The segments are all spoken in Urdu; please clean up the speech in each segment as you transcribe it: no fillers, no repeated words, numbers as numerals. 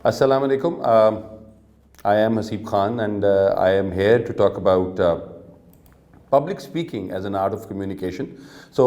Assalamu alaikum. I am Haseeb Khan and I am here to talk about public speaking as an art of communication. So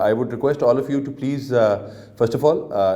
I would request all of you to please first of all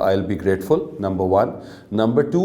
I'll be grateful. Number one. Number two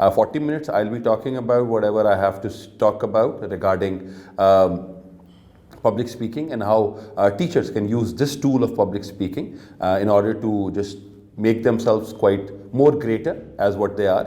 40 minutes I'll be talking about whatever I have to talk about regarding public speaking and how teachers can use this tool of public speaking in order to just make themselves quite more greater as what they are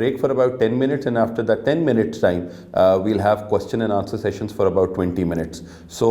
break for about 10 minutes and after that 10 minutes time we'll have question and answer sessions for about 20 minutes. So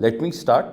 Let me start.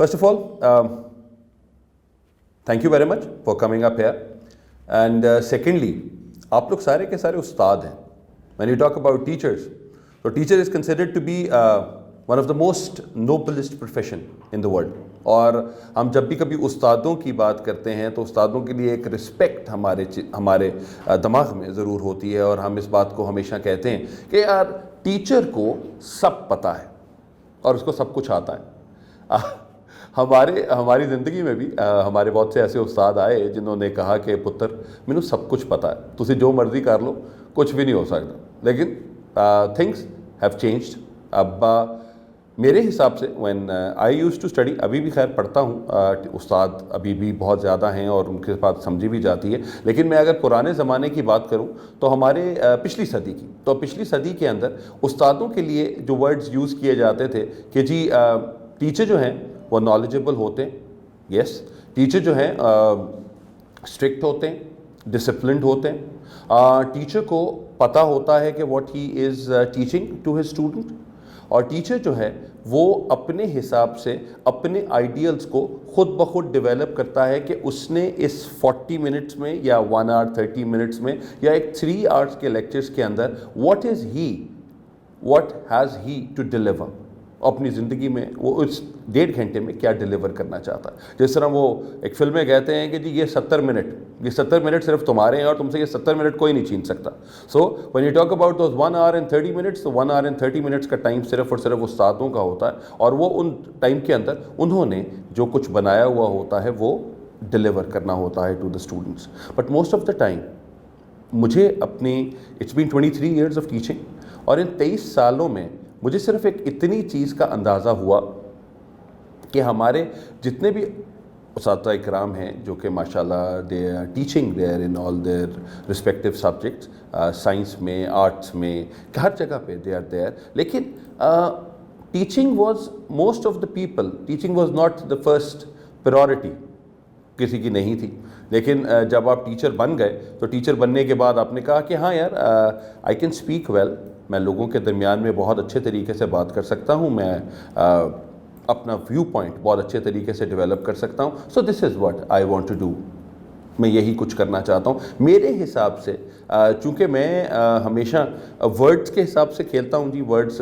First of all thank you very much for coming up here and secondly آپ لوگ سارے کے سارے استاد ہیں. When you talk about teachers, so teacher is considered to be one of the most noblest profession in the world. اور ہم جب بھی کبھی استادوں کی بات کرتے ہیں تو استادوں کے لیے ایک رسپیکٹ ہمارے دماغ میں ضرور ہوتی ہے اور ہم اس بات کو ہمیشہ کہتے ہیں کہ یار ٹیچر کو سب پتہ ہے اور اس کو سب کچھ آتا ہے. ہماری زندگی میں بھی ہمارے بہت سے ایسے استاد آئے جنہوں نے کہا کہ پتر مینوں سب کچھ پتہ ہے, تسی جو مرضی کر لو, کچھ بھی نہیں ہو سکتا. لیکن تھنگس ہیو چینجڈ. اب میرے حساب سے when I use to study, ابھی بھی خیر پڑھتا ہوں, استاد ابھی بھی بہت زیادہ ہیں اور ان کے بات سمجھی بھی جاتی ہے, لیکن میں اگر پرانے زمانے کی بات کروں تو ہمارے پچھلی صدی کے اندر استادوں کے لیے جو ورڈز یوز کیے جاتے تھے کہ جی ٹیچر جو ہیں وہ نالجبل ہوتے ہیں. یس, ٹیچر جو ہیں اسٹرکٹ ہوتے ہیں, ڈسپلنڈ ہوتے ہیں. ٹیچر کو پتہ ہوتا ہے کہ what he is teaching to his student, اور ٹیچر جو ہے وہ اپنے حساب سے اپنے آئیڈیلز کو خود بخود ڈیولپ کرتا ہے کہ اس نے اس 40 منٹس میں یا 1 hour 30 منٹس میں یا ایک 3 hours کے لیکچرز کے اندر what has he to deliver اپنی زندگی میں, وہ اس 1.5 گھنٹے میں کیا ڈیلیور کرنا چاہتا ہے. جس طرح وہ ایک فلم میں کہتے ہیں کہ جی یہ 70 منٹ صرف تمہارے ہیں اور تم سے یہ 70 منٹ کوئی نہیں چھین سکتا. سو when you talk about those 1 hour and 30 minutes, تو 1 hour and 30 minutes کا ٹائم صرف اور صرف استادوں کا ہوتا ہے اور وہ ان ٹائم کے اندر انہوں نے جو کچھ بنایا ہوا ہوتا ہے وہ ڈیلیور کرنا ہوتا ہے to the students. But most of the time مجھے اپنی it's been 23 years of teaching, اور ان 23 سالوں میں مجھے صرف ایک اتنی چیز کا اندازہ ہوا کہ ہمارے جتنے بھی اساتذہ اکرام ہیں جو کہ ماشاءاللہ they are teaching there in all their respective subjects, science میں, آرٹس میں, ہر جگہ پہ دے آر دیئر, لیکن teaching was most of the people, teaching was not the first priority, کسی کی نہیں تھی. لیکن جب آپ ٹیچر بن گئے تو ٹیچر بننے کے بعد آپ نے کہا کہ ہاں یار آئی کین اسپیک ویل, میں لوگوں کے درمیان میں بہت اچھے طریقے سے بات کر سکتا ہوں, میں اپنا ویو پوائنٹ بہت اچھے طریقے سے ڈیولپ کر سکتا ہوں. So this is what I want to do, میں یہی کچھ کرنا چاہتا ہوں. میرے حساب سے چونکہ میں ہمیشہ ورڈز کے حساب سے کھیلتا ہوں جی, ورڈز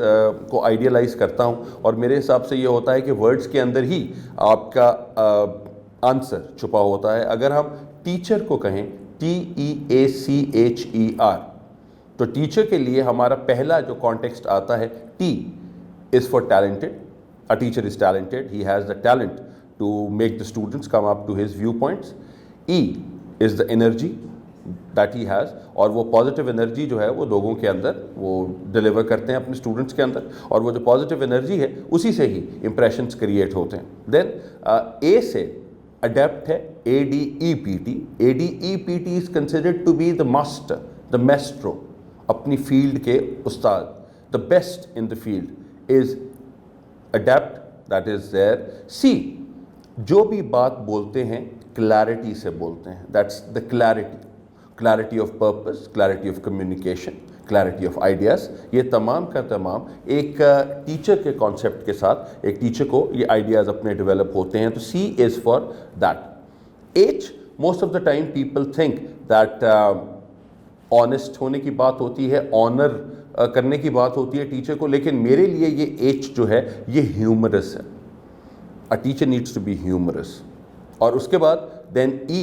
کو آئیڈیلائز کرتا ہوں, اور میرے حساب سے یہ ہوتا ہے کہ ورڈز کے اندر ہی آپ کا آنسر چھپا ہوتا ہے. اگر ہم ٹیچر کو کہیں TEACHER, تو ٹیچر کے لیے ہمارا پہلا جو کانٹیکسٹ آتا ہے, T is for talented. A teacher is talented. He has the talent to make the students come up to his viewpoints. E is the energy that he has, اور وہ پازیٹیو انرجی جو ہے وہ لوگوں کے اندر وہ ڈیلیور کرتے ہیں اپنے اسٹوڈنٹس کے اندر, اور وہ جو پازیٹیو انرجی ہے اسی سے ہی امپریشنس کریٹ ہوتے ہیں. دین A سے اڈیپٹ ہے, ADEPT. ADEPT is considered to be the master, the maestro, اپنی فیلڈ کے استاد. The best in the field is adept, that is there. C, جو بھی بات بولتے ہیں کلیئرٹی سے بولتے ہیں, that's the clarity of purpose, clarity of communication, clarity of ideas. یہ تمام کا تمام ایک ٹیچر کے کانسیپٹ کے ساتھ ایک ٹیچر کو یہ آئیڈیاز اپنے ڈیولپ ہوتے ہیں. تو C is for that. H, most of the time people think that honest ہونے کی بات ہوتی ہے, آنر کرنے کی بات ہوتی ہے ٹیچر کو, لیکن میرے لیے یہ ایچ جو ہے یہ ہیومرس ہے. A teacher needs to be humorous. اور اس کے بعد دین ای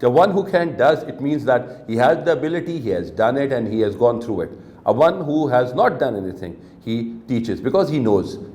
The one who can does, it means that he has the ability, he has done it and he has gone through it. A one who has not done anything, he teaches because he knows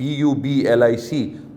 PUBLIC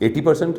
80%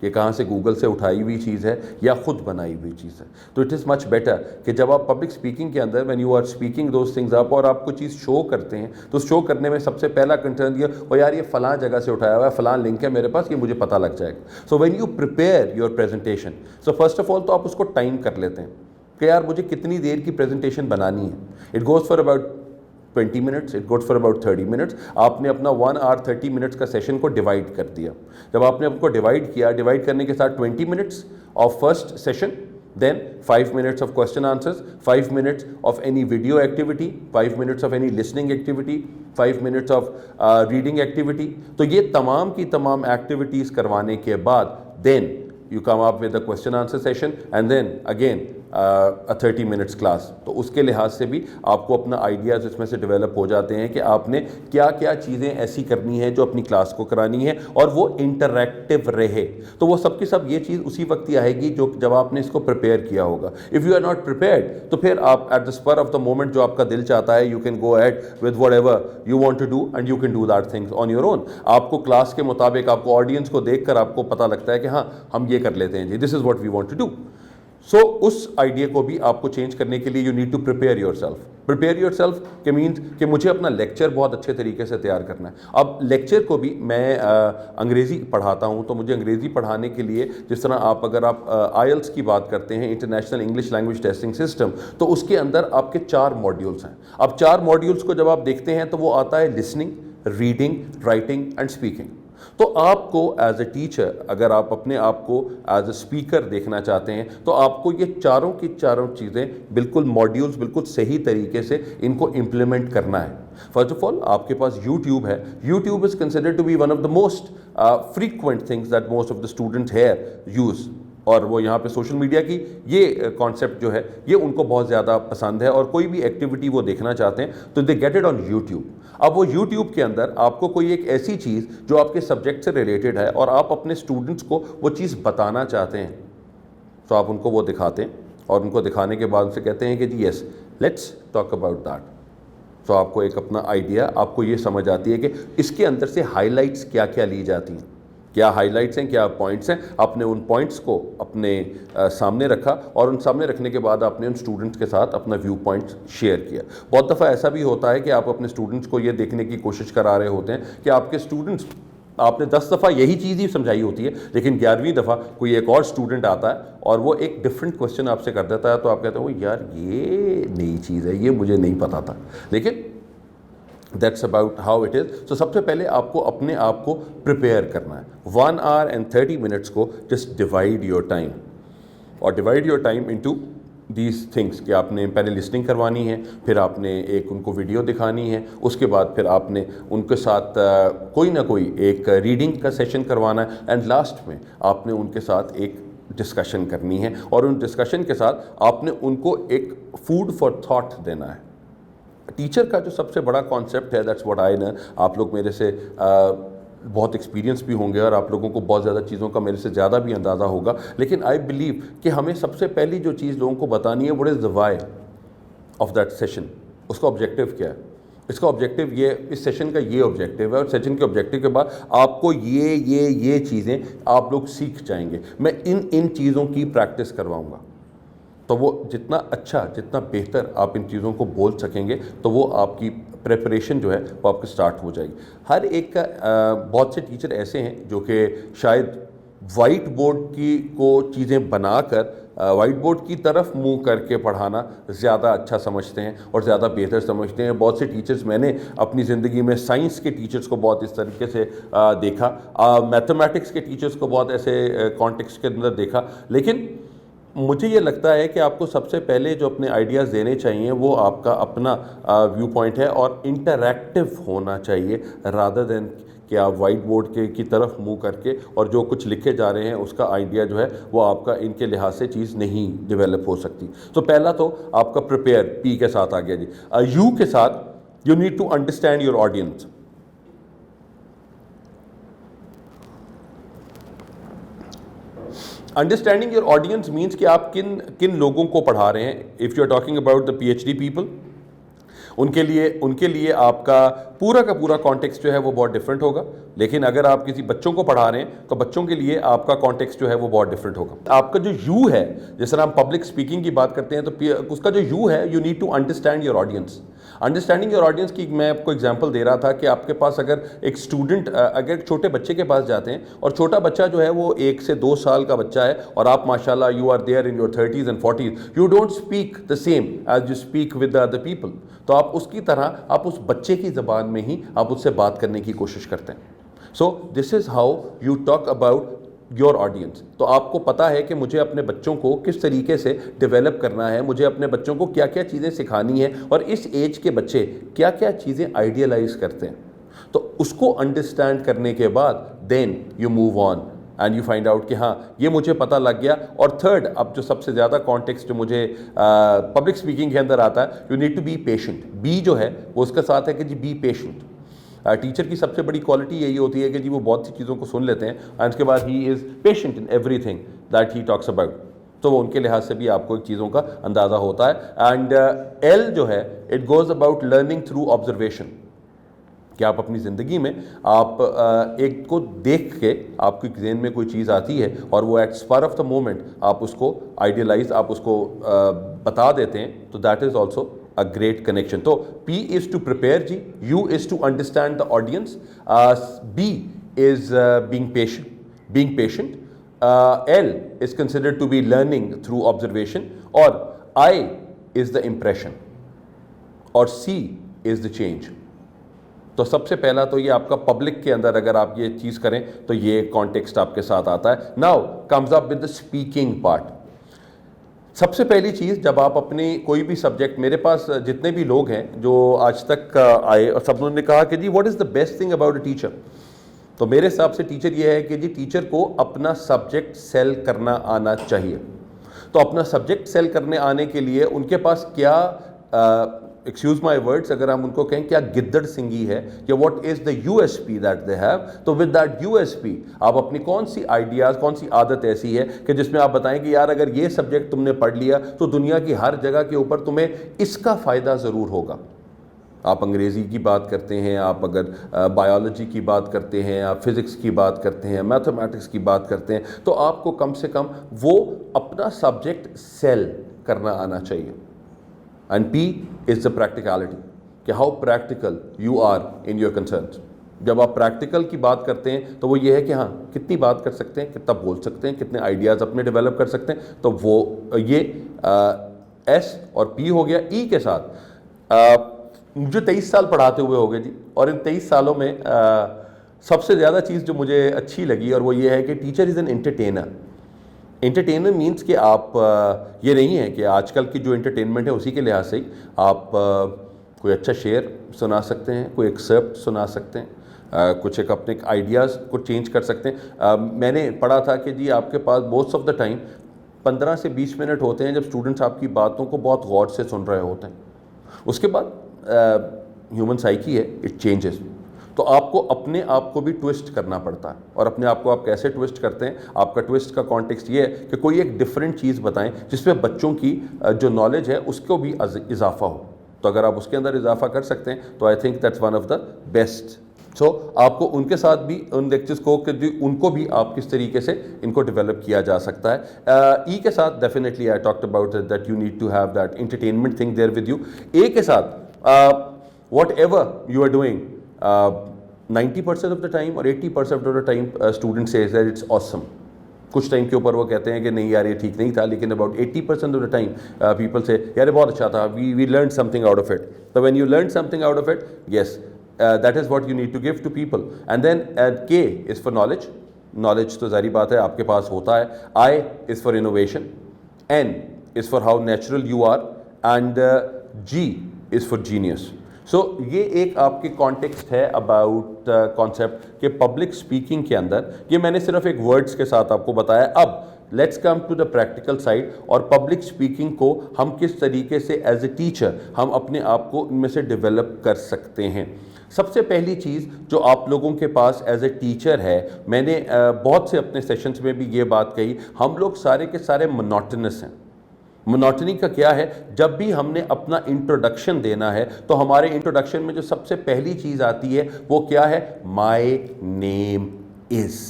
کہ کہاں سے گوگل سے اٹھائی ہوئی چیز ہے یا خود بنائی ہوئی چیز ہے. تو اٹ از مچ بیٹر کہ جب آپ پبلک اسپیکنگ کے اندر when you are speaking those things up اور آپ کو چیز شو کرتے ہیں تو شو کرنے میں سب سے پہلا کنسرن یہ اور یار یہ فلاں جگہ سے اٹھایا ہوا ہے, فلاں لنک ہے میرے پاس, یہ مجھے پتہ لگ جائے گا. So when you prepare your presentation, so first of all تو آپ اس کو ٹائم کر لیتے ہیں کہ یار مجھے کتنی دیر کی پریزنٹیشن بنانی ہے. It goes for about 20 minutes, it goes for about 30 minutes. آپ نے اپنا 1 hour 30 minutes کا سیشن کو ڈیوائڈ کر دیا. جب آپ نے آپ کو ڈیوائڈ کیا, ڈیوائڈ کرنے کے ساتھ 20 minutes of first session, then 5 minutes of question answers, 5 minutes of any video activity, 5 minutes of any listening activity, 5 minutes of reading activity. تو یہ تمام کی تمام ایکٹیویٹیز کروانے کے بعد then you come up with a question answer session and then again a 30 minutes class. تو اس کے لحاظ سے بھی آپ کو اپنا آئیڈیاز اس میں سے ڈیولپ ہو جاتے ہیں کہ آپ نے کیا کیا چیزیں ایسی کرنی ہیں جو اپنی کلاس کو کرانی ہے اور وہ انٹریکٹیو رہے. تو وہ سب کی سب یہ چیز اسی وقت ہی آئے گی جو جب آپ نے اس کو پریپیئر کیا ہوگا. If you are not prepared تو پھر آپ at the spur of the moment جو آپ کا دل چاہتا ہے you can go at with whatever you want to do and you can do that things on your own. آپ کو کلاس کے مطابق آپ کو آڈینس کو دیکھ کر آپ کو پتہ لگتا ہے کہ ہاں ہم یہ کر لیتے ہیں جی, this is what we want to do. So اس آئیڈیا کو بھی آپ کو چینج کرنے کے لیے you need to prepare yourself. Prepare yourself کے مینس کہ مجھے اپنا لیکچر بہت اچھے طریقے سے تیار کرنا ہے. اب لیکچر کو بھی میں انگریزی پڑھاتا ہوں, تو مجھے انگریزی پڑھانے کے لیے جس طرح اگر آپ آئلس کی بات کرتے ہیں, international English language testing system, تو اس کے اندر آپ کے 4 ماڈیولس ہیں. اب 4 ماڈیولس کو جب آپ دیکھتے ہیں تو وہ آتا ہے listening, reading, writing and speaking. تو آپ کو ایز اے ٹیچر اگر آپ اپنے آپ کو ایز اے اسپیکر دیکھنا چاہتے ہیں تو آپ کو یہ چاروں کی چاروں چیزیں بالکل ماڈیولز بالکل صحیح طریقے سے ان کو امپلیمنٹ کرنا ہے. فرسٹ آف آل آپ کے پاس یوٹیوب ہے. YouTube is considered to be one of the most frequent things that most of the student here use. اور وہ یہاں پہ سوشل میڈیا کی یہ کانسیپٹ جو ہے یہ ان کو بہت زیادہ پسند ہے, اور کوئی بھی ایکٹیویٹی وہ دیکھنا چاہتے ہیں تو they get it on YouTube. اب وہ یوٹیوب کے اندر آپ کو کوئی ایک ایسی چیز جو آپ کے سبجیکٹ سے ریلیٹڈ ہے اور آپ اپنے اسٹوڈنٹس کو وہ چیز بتانا چاہتے ہیں, تو آپ ان کو وہ دکھاتے ہیں اور ان کو دکھانے کے بعد ان سے کہتے ہیں کہ جی یس لیٹس ٹاک اباؤٹ دیٹ. تو آپ کو ایک اپنا آئیڈیا, آپ کو یہ سمجھ آتی ہے کہ اس کے اندر سے ہائی لائٹس کیا کیا لی جاتی ہیں, کیا ہائی لائٹس ہیں, کیا پوائنٹس ہیں. آپ نے ان پوائنٹس کو اپنے سامنے رکھا اور ان سامنے رکھنے کے بعد آپ نے ان اسٹوڈنٹس کے ساتھ اپنا ویو پوائنٹ شیئر کیا. بہت دفعہ ایسا بھی ہوتا ہے کہ آپ اپنے اسٹوڈنٹس کو یہ دیکھنے کی کوشش کرا رہے ہوتے ہیں کہ آپ کے اسٹوڈنٹس, آپ نے 10 دفعہ یہی چیز ہی سمجھائی ہوتی ہے لیکن 11ویں دفعہ کوئی ایک اور اسٹوڈنٹ آتا ہے اور وہ ایک ڈفرینٹ کوشچن آپ سے کر دیتا ہے, تو آپ کہتے ہیں وہ یار یہ نئی چیز ہے, یہ مجھے نہیں پتا تھا. لیکن that's about how it is. So سب سے پہلے آپ کو اپنے آپ کو پریپیئر کرنا ہے. 1 hour and 30 minutes کو جسٹ ڈیوائڈ یور ٹائم, اور divide your time into these things کہ آپ نے پہلے لسننگ کروانی ہے, پھر آپ نے ایک ان کو ویڈیو دکھانی ہے, اس کے بعد پھر آپ نے ان کے ساتھ کوئی نہ کوئی ایک ریڈنگ کا سیشن کروانا ہے, اینڈ لاسٹ میں آپ نے ان کے ساتھ ایک ڈسکشن کرنی ہے, اور ان ڈسکشن کے ساتھ آپ نے ان کو ایک فوڈ فار تھاٹ دینا ہے. ٹیچر کا جو سب سے بڑا کانسیپٹ ہے, دیٹس واٹ آئی نو, آپ لوگ میرے سے بہت ایکسپیرینس بھی ہوں گے اور آپ لوگوں کو بہت زیادہ چیزوں کا میرے سے زیادہ بھی اندازہ ہوگا, لیکن آئی بلیو کہ ہمیں سب سے پہلی جو چیز لوگوں کو بتانی ہے what is the why of that session, اس کا آبجیکٹیو کیا ہے. اس کا آبجیکٹیو یہ, اس سیشن کا یہ آبجیکٹیو ہے, اور سیشن کے آبجیکٹیو کے بعد آپ کو یہ چیزیں آپ لوگ سیکھ جائیں گے. میں ان چیزوں کی پریکٹس کرواؤں گا, تو وہ جتنا اچھا جتنا بہتر آپ ان چیزوں کو بول سکیں گے تو وہ آپ کی پریپریشن جو ہے وہ آپ کی سٹارٹ ہو جائے گی. ہر ایک کا بہت سے ٹیچر ایسے ہیں جو کہ شاید وائٹ بورڈ کی کو چیزیں بنا کر وائٹ بورڈ کی طرف منہ کر کے پڑھانا زیادہ اچھا سمجھتے ہیں اور زیادہ بہتر سمجھتے ہیں. بہت سے ٹیچرز میں نے اپنی زندگی میں سائنس کے ٹیچرز کو بہت اس طریقے سے دیکھا, میتھمیٹکس کے ٹیچرز کو بہت ایسے کانٹیکسٹ کے اندر دیکھا. لیکن مجھے یہ لگتا ہے کہ آپ کو سب سے پہلے جو اپنے آئیڈیاز دینے چاہیے وہ آپ کا اپنا ویو پوائنٹ ہے, اور انٹریکٹیو ہونا چاہیے رادر دین کہ آپ وائٹ بورڈ کی طرف منہ کر کے اور جو کچھ لکھے جا رہے ہیں اس کا آئیڈیا جو ہے وہ آپ کا ان کے لحاظ سے چیز نہیں ڈیولپ ہو سکتی. تو پہلا تو آپ کا پریپیئر پی کے ساتھ آ گیا جی. یو کے ساتھ you need to understand your audience. Understanding your audience means کہ آپ کن لوگوں کو پڑھا رہے ہیں. If you are talking about the P H D people, ان کے لیے آپ کا پورا کانٹیکسٹ جو ہے وہ بہت ڈفرینٹ ہوگا. لیکن اگر آپ کسی بچوں کو پڑھا رہے ہیں تو بچوں کے لیے آپ کا کانٹیکسٹ جو ہے وہ بہت ڈفرینٹ ہوگا. آپ کا جو یو ہے, جس طرح ہم پبلک اسپیکنگ کی بات کرتے ہیں تو اس کا جو یو ہے, you need to understand your audience. Understanding your audience کی میں آپ کو ایگزامپل دے رہا تھا کہ آپ کے پاس اگر ایک اسٹوڈنٹ اگر ایک چھوٹے بچے کے پاس جاتے ہیں اور چھوٹا بچہ جو ہے وہ 1 سے 2 سال کا بچہ ہے اور آپ ماشاءاللہ you are there in your 30s and 40s, you don't speak the same as you speak with other people. تو آپ اس کی طرح آپ اس بچے کی زبان میں ہی آپ اس سے بات کرنے کی کوشش کرتے ہیں. So this is how you talk about your audience. تو آپ کو پتہ ہے کہ مجھے اپنے بچوں کو کس طریقے سے ڈیولپ کرنا ہے, مجھے اپنے بچوں کو کیا کیا چیزیں سکھانی ہیں, اور اس ایج کے بچے کیا کیا چیزیں آئیڈیلائز کرتے ہیں. تو اس کو انڈرسٹینڈ کرنے کے بعد then you move on and you find out کہ ہاں یہ مجھے پتہ لگ گیا. اور تھرڈ, اب جو سب سے زیادہ کانٹیکسٹ جو مجھے پبلک اسپیکنگ کے اندر آتا ہے, you need to be patient. B جو ہے وہ اس کے ساتھ ہے کہ جی بی پیشنٹ. ٹیچر کی سب سے بڑی کوالٹی یہی ہوتی ہے کہ جی وہ بہت سی چیزوں کو سن لیتے ہیں اور اس کے بعد he is patient in everything that he talks about. تو وہ ان کے لحاظ سے بھی آپ کو ایک چیزوں کا اندازہ ہوتا ہے. اینڈ ایل جو ہے it goes about learning through observation, کہ آپ اپنی زندگی میں آپ ایک کو دیکھ کے آپ کی ذہن میں کوئی چیز آتی ہے اور وہ at spur of the moment آپ اس کو آئیڈیلائز آپ اس کو بتا دیتے ہیں, تو that is also a great connection. تو P is to prepare جی, U is to understand the audience, B is being patient, L is considered to be learning through observation, اور I is the impression, اور C is the change. تو سب سے پہلا تو یہ آپ کا پبلک کے اندر اگر آپ یہ چیز کریں تو یہ کانٹیکسٹ آپ کے ساتھ آتا ہے. Now comes up with the speaking part. سب سے پہلی چیز, جب آپ اپنی کوئی بھی سبجیکٹ, میرے پاس جتنے بھی لوگ ہیں جو آج تک آئے اور سب نے کہا کہ جی what is the best thing about a teacher, تو میرے حساب سے ٹیچر یہ ہے کہ جی ٹیچر کو اپنا سبجیکٹ سیل کرنا آنا چاہیے. تو اپنا سبجیکٹ سیل کرنے آنے کے لیے ان کے پاس کیا ایکسکیوز مائی ورڈس, اگر ہم ان کو کہیں کیا گدڑ سنگھی ہے, یا what is the U S P that they have, تو with that U S P آپ اپنی کون سی آئیڈیاز, کون سی عادت ایسی ہے کہ جس میں آپ بتائیں کہ یار اگر یہ سبجیکٹ تم نے پڑھ لیا تو دنیا کی ہر جگہ کے اوپر تمہیں اس کا فائدہ ضرور ہوگا. آپ انگریزی کی بات کرتے ہیں, آپ اگر بایولوجی کی بات کرتے ہیں, آپ فزکس کی بات کرتے ہیں, میتھمیٹکس کی بات کرتے ہیں, تو آپ کو کم سے کم وہ اپنا سبجیکٹ سیل کرنا آنا چاہیے. And P is the practicality, کہ how practical you are in your concerns. جب آپ پریکٹیکل کی بات کرتے ہیں تو وہ یہ ہے کہ ہاں کتنی بات کر سکتے ہیں, کتنا بول سکتے ہیں, کتنے آئیڈیاز اپنے ڈیولپ کر سکتے ہیں. تو وہ یہ S اور P ہو گیا. E کے ساتھ مجھے 23 سال پڑھاتے ہوئے ہو گئے جی, اور ان 23 سالوں میں سب سے زیادہ چیز جو مجھے اچھی لگی اور وہ یہ ہے کہ teacher is an entertainer. Entertainer means کہ آپ یہ نہیں ہے کہ آج کل کی جو انٹرٹینمنٹ ہے اسی کے لحاظ سے ہی آپ کوئی اچھا شعر سنا سکتے ہیں, کوئی ایکسرپٹ سنا سکتے ہیں, کچھ ایک اپنے آئیڈیاز کو چینج کر سکتے ہیں. میں نے پڑھا تھا کہ جی آپ کے پاس موسٹ آف دا ٹائم 15 سے 20 منٹ ہوتے ہیں جب اسٹوڈنٹس آپ کی باتوں کو بہت غور سے سن رہے ہوتے ہیں. اس کے بعد ہیومن سائیکی ہے, اٹ چینجز. تو آپ کو اپنے آپ کو بھی ٹوسٹ کرنا پڑتا ہے, اور اپنے آپ کو آپ کیسے ٹوسٹ کرتے ہیں, آپ کا ٹوسٹ کا کانٹیکسٹ یہ ہے کہ کوئی ایک ڈفرینٹ چیز بتائیں جس میں بچوں کی جو نالج ہے اس کو بھی اضافہ ہو. تو اگر آپ اس کے اندر اضافہ کر سکتے ہیں تو I think that's one of the best. So آپ کو ان کے ساتھ بھی ان لیکچرز کو کہ ان کو بھی آپ کس طریقے سے ان کو ڈیولپ کیا جا سکتا ہے. ای کے ساتھ definitely I talked about that you need to have that entertainment thing there with you. A کے ساتھ whatever you are doing 90% of the time اور 80% of the time student says that it's awesome. کچھ ٹائم کے اوپر وہ کہتے ہیں کہ نہیں یار یہ ٹھیک نہیں تھا, لیکن about 80% of the time people سے یار بہت اچھا تھا, we learn something out of it. تو when you learn something out of it, yes that is what you need to give to people. And then K is for knowledge. Knowledge تو ظاہری بات ہے آپ کے پاس ہوتا ہے. I is for innovation, N is for how natural you are, and G is for genius. So یہ ایک آپ کے کانٹیکسٹ ہے اباؤٹ کانسیپٹ کہ پبلک اسپیکنگ کے اندر, یہ میں نے صرف ایک ورڈس کے ساتھ آپ کو بتایا. اب let's come to the practical side, اور پبلک اسپیکنگ کو ہم کس طریقے سے ایز اے ٹیچر ہم اپنے آپ کو ان میں سے ڈیولپ کر سکتے ہیں. سب سے پہلی چیز جو آپ لوگوں کے پاس ایز اے ٹیچر ہے, میں نے بہت سے اپنے سیشنز میں بھی یہ بات کہی, ہم لوگ سارے کے سارے مونوٹنس ہیں. monotony کا کیا ہے؟ جب بھی ہم نے اپنا انٹروڈکشن دینا ہے تو ہمارے انٹروڈکشن میں جو سب سے پہلی چیز آتی ہے وہ کیا ہے؟ مائی نیم از.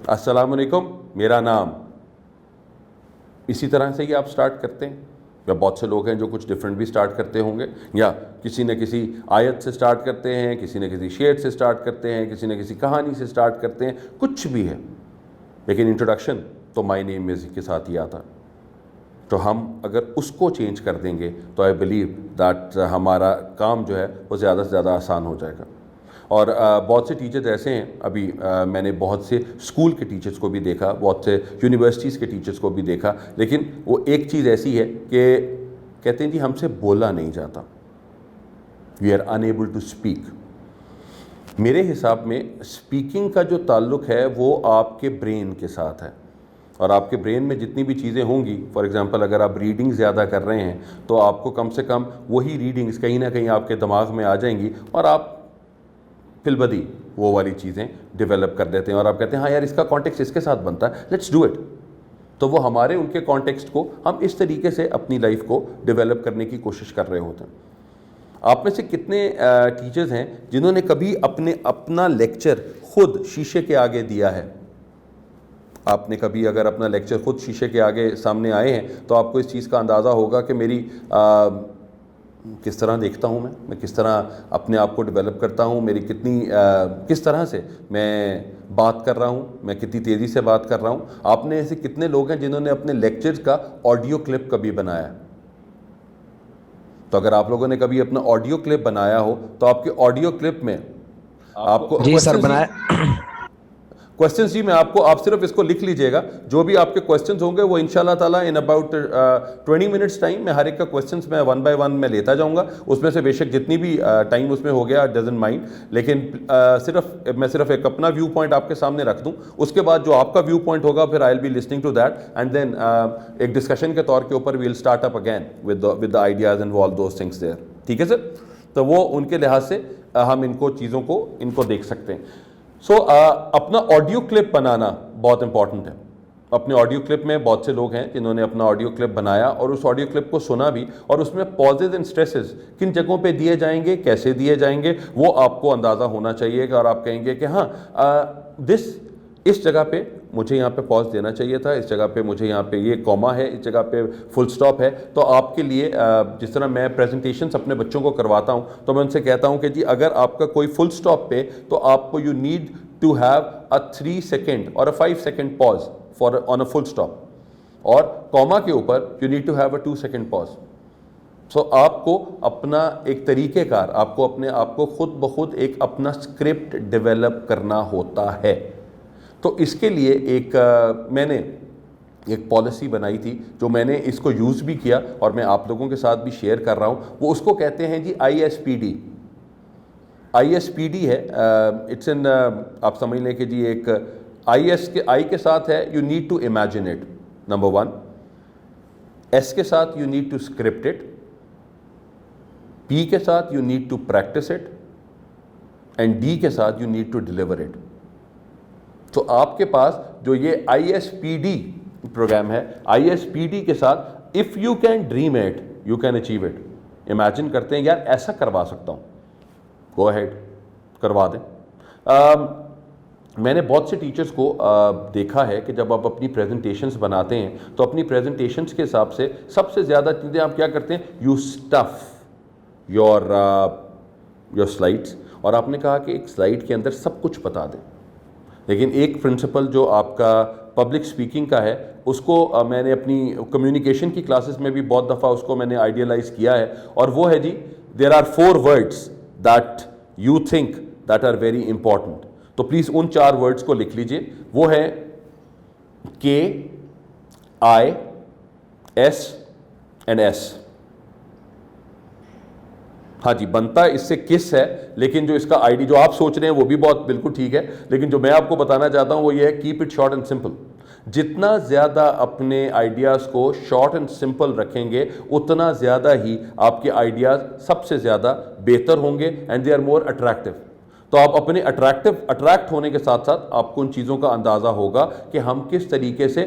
السلام علیکم، میرا نام. اسی طرح سے ہی آپ سٹارٹ کرتے ہیں، یا بہت سے لوگ ہیں جو کچھ ڈفرینٹ بھی سٹارٹ کرتے ہوں گے، یا کسی نہ کسی آیت سے سٹارٹ کرتے ہیں، کسی نہ کسی شعر سے سٹارٹ کرتے ہیں، کسی نہ کسی کہانی سے سٹارٹ کرتے ہیں، کچھ بھی ہے، لیکن انٹروڈکشن تو مائی نیم از کے ساتھ ہی آتا. تو ہم اگر اس کو چینج کر دیں گے تو آئی بلیو دیٹ ہمارا کام جو ہے وہ زیادہ سے زیادہ آسان ہو جائے گا. اور بہت سے ٹیچرز ایسے ہیں، ابھی میں نے بہت سے اسکول کے ٹیچرز کو بھی دیکھا، بہت سے یونیورسٹیز کے ٹیچرز کو بھی دیکھا، لیکن وہ ایک چیز ایسی ہے کہ کہتے ہیں جی ہم سے بولا نہیں جاتا، we are enable to speak. میرے حساب میں اسپیکنگ کا جو تعلق ہے وہ آپ کے برین کے ساتھ ہے، اور آپ کے برین میں جتنی بھی چیزیں ہوں گی، فار ایگزامپل اگر آپ ریڈنگ زیادہ کر رہے ہیں تو آپ کو کم سے کم وہی ریڈنگز کہیں نہ کہیں آپ کے دماغ میں آ جائیں گی، اور آپ فل بدی وہ والی چیزیں ڈیولپ کر دیتے ہیں، اور آپ کہتے ہیں ہاں یار اس کا کانٹیکسٹ اس کے ساتھ بنتا ہے، لیٹس ڈو اٹ. تو وہ ہمارے ان کے کانٹیکسٹ کو ہم اس طریقے سے اپنی لائف کو ڈیولپ کرنے کی کوشش کر رہے ہوتے ہیں. آپ میں سے کتنے ٹیچرز ہیں جنہوں نے کبھی اپنا لیکچر خود شیشے کے آگے دیا ہے؟ آپ نے کبھی اگر اپنا لیکچر خود شیشے کے آگے سامنے آئے ہیں تو آپ کو اس چیز کا اندازہ ہوگا کہ میری کس طرح دیکھتا ہوں، میں کس طرح اپنے آپ کو ڈیولپ کرتا ہوں، میری کس طرح سے میں بات کر رہا ہوں، میں کتنی تیزی سے بات کر رہا ہوں. آپ نے ایسے کتنے لوگ ہیں جنہوں نے اپنے لیکچرز کا آڈیو کلپ کبھی بنایا؟ تو اگر آپ لوگوں نے کبھی اپنا آڈیو کلپ بنایا ہو تو آپ کے آڈیو کلپ میں آپ کو جی سر بنایا. کوسچنز جی میں آپ صرف اس کو لکھ لیجئے گا، جو بھی آپ کے کوسچنز ہوں گے وہ انشاءاللہ تعالیٰ ان اباؤٹ 20 منٹس ٹائم میں ہر ایک کا کوسچنز میں 1 بائی 1 میں لیتا جاؤں گا. اس میں سے بے شک جتنی بھی ٹائم اس میں ہو گیا ڈزنٹ مائنڈ، لیکن میں صرف ایک اپنا ویو پوائنٹ آپ کے سامنے رکھ دوں. اس کے بعد جو آپ کا ویو پوائنٹ ہوگا پھر I will be listening to that, and then ایک ڈسکشن کے طور کے اوپر we will start up again with the ideas and all those things there. ٹھیک ہے سر؟ تو وہ ان کے لحاظ سے ہم ان کو دیکھ سکتے ہیں. سو اپنا آڈیو کلپ بنانا بہت امپورٹنٹ ہے. اپنے آڈیو کلپ میں بہت سے لوگ ہیں جنہوں نے اپنا آڈیو کلپ بنایا اور اس آڈیو کلپ کو سنا بھی، اور اس میں پازز اینڈ اسٹریسز کن جگہوں پہ دیے جائیں گے، کیسے دیے جائیں گے، وہ آپ کو اندازہ ہونا چاہیے گا. اور آپ کہیں گے کہ ہاں اس جگہ پہ مجھے یہاں پہ پاز دینا چاہیے تھا، اس جگہ پہ مجھے یہاں پہ یہ کوما ہے، اس جگہ پہ فل سٹاپ ہے. تو آپ کے لیے جس طرح میں پریزنٹیشنز اپنے بچوں کو کرواتا ہوں تو میں ان سے کہتا ہوں کہ جی اگر آپ کا کوئی فل سٹاپ پہ تو آپ کو you need to have a 3 second اور a 5 second pause on a full stop, اور کوما کے اوپر you need to have a 2 second pause. So آپ کو اپنا ایک طریقہ کار، آپ کو اپنے آپ کو خود بخود ایک اپنا اسکرپٹ ڈیولپ کرنا ہوتا ہے. تو اس کے لیے میں نے ایک پالیسی بنائی تھی جو میں نے اس کو یوز بھی کیا اور میں آپ لوگوں کے ساتھ بھی شیئر کر رہا ہوں. وہ اس کو کہتے ہیں جی ISPD. ISPD ہے، اٹس ان آپ سمجھ لیں کہ جی ایک آئی کے ساتھ ہے you need to imagine it, number 1. S کے ساتھ you need to script it, P کے ساتھ you need to practise it, and D کے ساتھ you need to deliver it. تو آپ کے پاس جو یہ ISPD پروگرام ہے، ISPD کے ساتھ if you can dream it you can achieve it. Imagine کرتے ہیں یار ایسا کروا سکتا ہوں، گو ہیڈ کروا دیں. میں نے بہت سے ٹیچرز کو دیکھا ہے کہ جب آپ اپنی پریزنٹیشنز بناتے ہیں تو اپنی پریزنٹیشنز کے حساب سے سب سے زیادہ چیزیں آپ کیا کرتے ہیں، یو اسٹف یور سلائڈس. اور آپ نے کہا کہ ایک سلائڈ کے اندر سب کچھ بتا دیں، لیکن ایک پرنسپل جو آپ کا پبلک سپیکنگ کا ہے اس کو میں نے اپنی کمیونیکیشن کی کلاسز میں بھی بہت دفعہ اس کو میں نے آئیڈیلائز کیا ہے، اور وہ ہے جی there are 4 words that you think that are very important. تو پلیز ان 4 words کو لکھ لیجئے. وہ ہے KIS اینڈ S. ہاں جی بنتا اس سے کس ہے، لیکن جو اس کا آئی ڈی جو آپ سوچ رہے ہیں وہ بھی بہت بالکل ٹھیک ہے، لیکن جو میں آپ کو بتانا چاہتا ہوں وہ یہ ہے keep it short and simple. جتنا زیادہ اپنے آئیڈیاز کو شارٹ اینڈ سمپل رکھیں گے اتنا زیادہ ہی آپ کے آئیڈیاز سب سے زیادہ بہتر ہوں گے and they are more attractive. تو آپ اپنے اٹریکٹ ہونے کے ساتھ ساتھ آپ کو ان چیزوں کا اندازہ ہوگا کہ ہم کس طریقے سے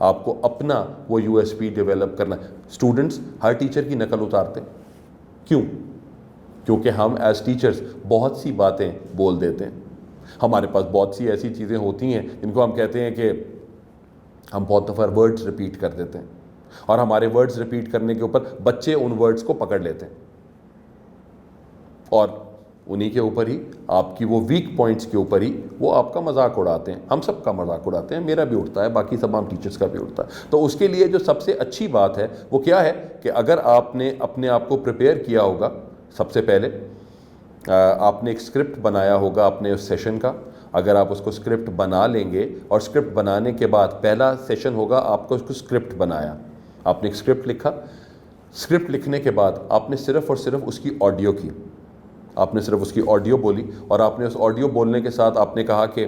آپ کو اپنا وہ USP ڈیولپ کرنا ہے. اسٹوڈنٹس ہر ٹیچر کی نقل اتارتے ہیں. کیوں؟ کیونکہ ہم ایز ٹیچرز بہت سی باتیں بول دیتے ہیں. ہمارے پاس بہت سی ایسی چیزیں ہوتی ہیں جن کو ہم کہتے ہیں کہ ہم بہت دفعہ ورڈز ریپیٹ کر دیتے ہیں, اور ہمارے ورڈز ریپیٹ کرنے کے اوپر بچے ان ورڈز کو پکڑ لیتے ہیں, اور انہی کے اوپر ہی آپ کی وہ ویک پوائنٹس کے اوپر ہی وہ آپ کا مذاق اڑاتے ہیں. ہم سب کا مذاق اڑاتے ہیں, میرا بھی اڑتا ہے, باقی تمام ٹیچرز کا بھی اڑتا ہے. تو اس کے لیے جو سب سے اچھی بات ہے وہ کیا ہے کہ اگر آپ نے اپنے آپ کو پریپیئر کیا ہوگا, سب سے پہلے آپ نے ایک اسکرپٹ بنایا ہوگا اپنے اس سیشن کا. اگر آپ اس کو اسکرپٹ بنا لیں گے, اور اسکرپٹ بنانے کے بعد پہلا سیشن ہوگا آپ کو اس کو اسکرپٹ بنایا, آپ نے ایک اسکرپٹ لکھا. اسکرپٹ لکھنے کے بعد آپ نے صرف اور صرف اس کی آڈیو کی, آپ نے صرف اس کی آڈیو بولی, اور آپ نے اس آڈیو بولنے کے ساتھ آپ نے کہا کہ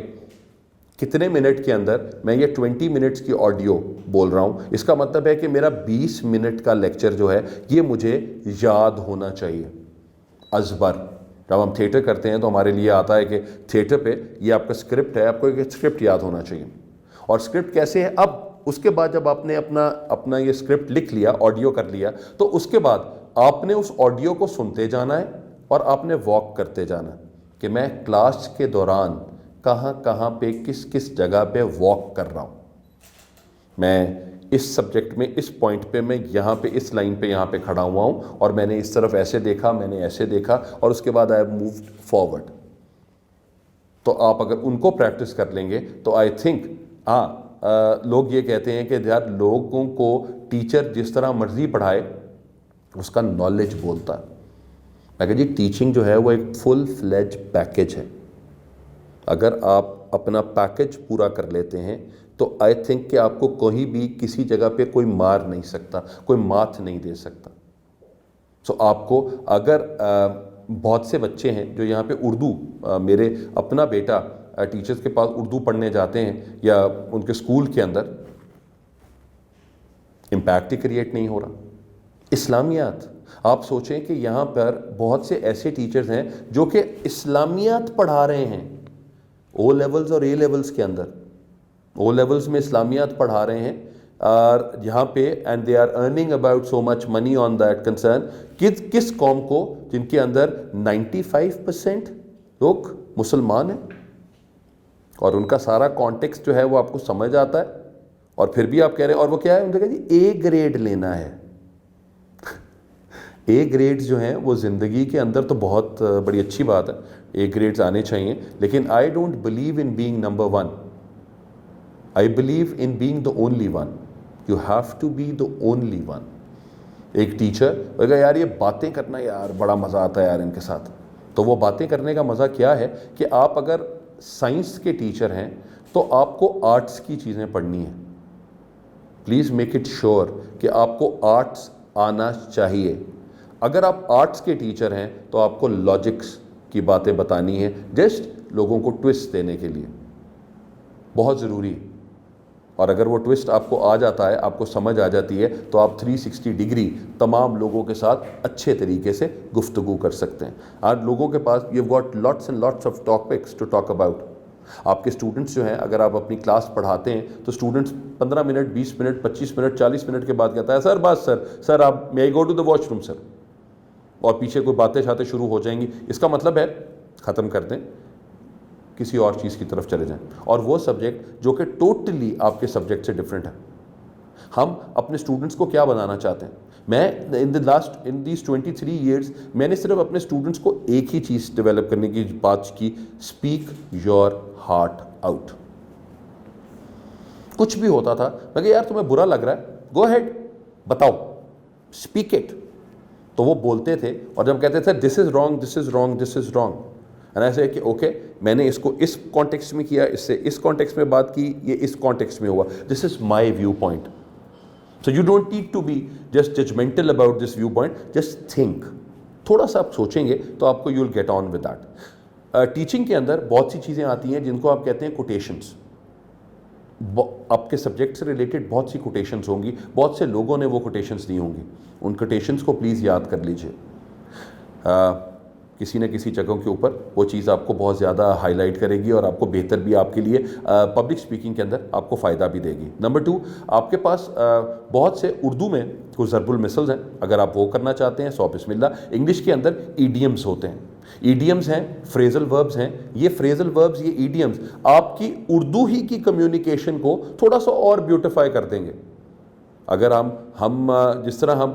کتنے منٹ کے اندر میں یہ 20 منٹس کی آڈیو بول رہا ہوں. اس کا مطلب ہے کہ میرا 20 منٹ کا لیکچر جو ہے یہ مجھے یاد ہونا چاہیے, ازبر. جب ہم تھیٹر کرتے ہیں تو ہمارے لیے آتا ہے کہ تھیٹر پہ یہ آپ کا اسکرپٹ ہے, آپ کو ایک اسکرپٹ یاد ہونا چاہیے. اور اسکرپٹ کیسے ہے؟ اب اس کے بعد جب آپ نے اپنا یہ اسکرپٹ لکھ لیا, آڈیو کر لیا, تو اس کے بعد آپ نے اس آڈیو کو سنتے جانا ہے, اور آپ نے واک کرتے جانا کہ میں کلاس کے دوران کہاں کہاں پہ کس کس جگہ پہ واک کر رہا ہوں. میں اس سبجیکٹ میں اس پوائنٹ پہ میں یہاں پہ اس لائن پہ یہاں پہ کھڑا ہوا ہوں, اور میں نے اس طرف ایسے دیکھا, میں نے ایسے دیکھا, اور اس کے بعد آئی ہیو مووڈ فارورڈ. تو آپ اگر ان کو پریکٹس کر لیں گے تو آئی تھنک لوگ یہ کہتے ہیں کہ یار لوگوں کو ٹیچر جس طرح مرضی پڑھائے اس کا نالج بولتا ہے. میں کہا جی ٹیچنگ جو ہے وہ ایک فل فلیج پیکج ہے. اگر آپ اپنا پیکج پورا کر لیتے ہیں تو آئی تھنک کہ آپ کو کہیں بھی کسی جگہ پہ کوئی مار نہیں سکتا, کوئی مات نہیں دے سکتا. سو آپ کو اگر بہت سے بچے ہیں جو یہاں پہ اردو, میرے اپنا بیٹا ٹیچرز کے پاس اردو پڑھنے جاتے ہیں یا ان کے اسکول کے اندر, امپیکٹ ہی کریٹ نہیں ہو رہا. اسلامیات, آپ سوچیں کہ یہاں پر بہت سے ایسے ٹیچرز ہیں جو کہ اسلامیات پڑھا رہے ہیں او لیولز اور اے لیولز کے اندر. او لیولز میں اسلامیات پڑھا رہے ہیں, اور یہاں پہ and they are earning about so much money on that concern. کس قوم کو جن کے اندر 95% لوگ مسلمان ہیں, اور ان کا سارا کانٹیکسٹ جو ہے وہ آپ کو سمجھ آتا ہے, اور پھر بھی آپ کہہ رہے ہیں, اور وہ کیا ہے, ان نے کہا جی اے گریڈ لینا ہے. اے گریڈز جو ہیں وہ زندگی کے اندر تو بہت بڑی اچھی بات ہے, اے گریڈز آنے چاہیے, لیکن I don't believe in being number 1. I believe in being the only one. You have to be the only one. ایک ٹیچر کہا یار یہ باتیں کرنا یار بڑا مزہ آتا ہے یار ان کے ساتھ. تو وہ باتیں کرنے کا مزہ کیا ہے کہ آپ اگر سائنس کے ٹیچر ہیں تو آپ کو آرٹس کی چیزیں پڑھنی ہیں. پلیز میک اٹ شیور کہ آپ کو آرٹس آنا چاہیے. اگر آپ آرٹس کے ٹیچر ہیں تو آپ کو لاجکس کی باتیں بتانی ہیں, جسٹ لوگوں کو ٹوسٹ دینے کے لیے, بہت ضروری. اور اگر وہ ٹوسٹ آپ کو آ جاتا ہے, آپ کو سمجھ آ جاتی ہے, تو آپ 360 ڈگری تمام لوگوں کے ساتھ اچھے طریقے سے گفتگو کر سکتے ہیں. آج لوگوں کے پاس you got lots and lots of topics to talk about. آپ کے اسٹوڈنٹس جو ہیں, اگر آپ اپنی کلاس پڑھاتے ہیں تو students 15 minute 20 minute 25 minute 40 minute کے بعد کہتا ہے سر بس سر آپ مے آئی go to the wash room سر, اور پیچھے کوئی باتیں شاتیں شروع ہو جائیں گی. اس کا مطلب ہے ختم کر دیں, کسی اور چیز کی طرف چلے جائیں, اور وہ سبجیکٹ جو کہ ٹوٹلی آپ کے سبجیکٹ سے ڈفرینٹ ہے. ہم اپنے اسٹوڈنٹس کو کیا بنانا چاہتے ہیں؟ میں ان دیز 23 ایئرس میں نے صرف اپنے اسٹوڈنٹس کو ایک ہی چیز ڈیولپ کرنے کی بات کی, اسپیک یور ہارٹ آؤٹ. کچھ بھی ہوتا تھا میں کہ یار تمہیں برا لگ رہا ہے, گو ہیڈ بتاؤ, اسپیک اٹ. تو وہ بولتے تھے, اور جب کہتے تھے this is wrong this is wrong this is wrong, and ایسے کہ اوکے میں نے اس کو اس کانٹیکسٹ میں کیا, اس سے اس کانٹیکسٹ میں بات کی, یہ اس کانٹیکسٹ میں ہوا, this is my view point. So you don't need to be just judgemental about this view point, just think. تھوڑا سا آپ سوچیں گے تو آپ کو you will get on with that. Teaching کے اندر بہت سی چیزیں آتی ہیں جن کو آپ کہتے ہیں کوٹیشنس. آپ کے سبجیکٹ سے ریلیٹڈ بہت سی کوٹیشنس ہوں گی, بہت سے لوگوں نے وہ کوٹیشنس دی ہوں گی. ان کوٹیشنس کو پلیز یاد کر لیجئے. کسی نہ کسی جگہوں کے اوپر وہ چیز آپ کو بہت زیادہ ہائی لائٹ کرے گی اور آپ کو بہتر بھی آپ کے لیے پبلک اسپیکنگ کے اندر آپ کو فائدہ بھی دے گی. نمبر 2, آپ کے پاس بہت سے اردو میں کچھ ضرب المثل ہیں, اگر آپ وہ کرنا چاہتے ہیں سو بسم اللہ. انگلش کے اندر ایڈیمز ہوتے ہیں, ایڈیمز ہیں, فریزل وربز ہیں. یہ فریزل وربز, یہ ایڈیمز آپ کی اردو ہی کی کمیونیکیشن کو تھوڑا سا اور بیوٹیفائی کر دیں گے. اگر ہم جس طرح ہم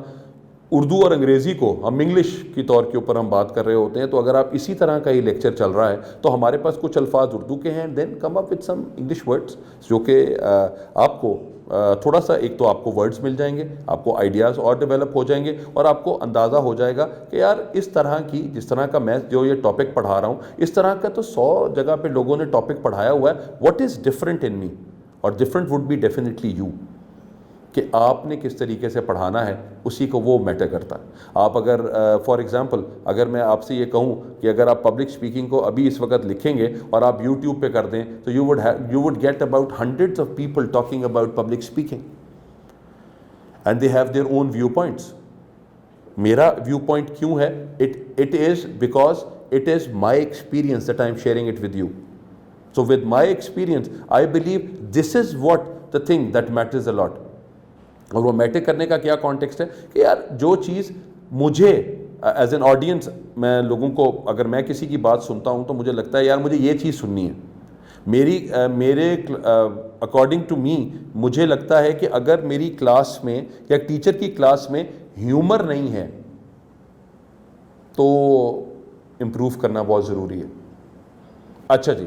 اردو اور انگریزی کو ہم انگلش کی طور کے اوپر ہم بات کر رہے ہوتے ہیں, تو اگر آپ اسی طرح کا یہ لیکچر چل رہا ہے تو ہمارے پاس کچھ الفاظ اردو کے ہیں, then come up with some English words, جو کہ آپ کو تھوڑا سا, ایک تو آپ کو ورڈز مل جائیں گے, آپ کو آئیڈیاز اور ڈیولپ ہو جائیں گے, اور آپ کو اندازہ ہو جائے گا کہ یار اس طرح کی, جس طرح کا میں جو یہ ٹاپک پڑھا رہا ہوں, اس طرح کا تو 100 جگہ پہ لوگوں نے ٹاپک پڑھایا ہوا ہے. What is different in me, اور different would be definitely you, کہ آپ نے کس طریقے سے پڑھانا ہے, اسی کو وہ میٹر کرتا ہے. آپ اگر فار ایگزامپل اگر میں آپ سے یہ کہوں کہ اگر آپ پبلک اسپیکنگ کو ابھی اس وقت لکھیں گے اور آپ یوٹیوب پہ کر دیں, تو you would get about hundreds of people talking about public speaking, and they have their own view points. میرا ویو پوائنٹ کیوں ہے؟ It is because it is my experience that I am sharing it with you. So with my experience I believe this is what the thing that matters a lot. اور وہ میٹر کرنے کا کیا کانٹیکسٹ ہے کہ یار جو چیز مجھے ایز این آڈینس, میں لوگوں کو, اگر میں کسی کی بات سنتا ہوں تو مجھے لگتا ہے یار مجھے یہ چیز سننی ہے. میرے اکارڈنگ ٹو می مجھے لگتا ہے کہ اگر میری کلاس میں یا ٹیچر کی کلاس میں ہیومر نہیں ہے تو امپروو کرنا بہت ضروری ہے. اچھا جی,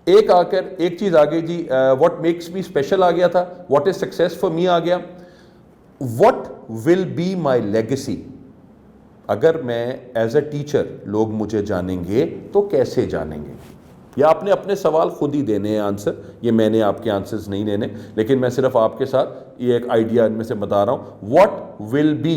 ایک آ کر ایک چیز آ گئی جی, واٹ میکس می اسپیشل آ گیا تھا, what is success for me آ گیا. What will be my legacy, اگر میں ایز اے ٹیچر لوگ مجھے جانیں گے تو کیسے جانیں گے؟ یا آپ نے اپنے سوال خود ہی دینے ہیں آنسر, یہ میں نے آپ کے آنسرز نہیں دینے, لیکن میں صرف آپ کے ساتھ یہ ایک آئیڈیا ان میں سے بتا رہا ہوں. What will be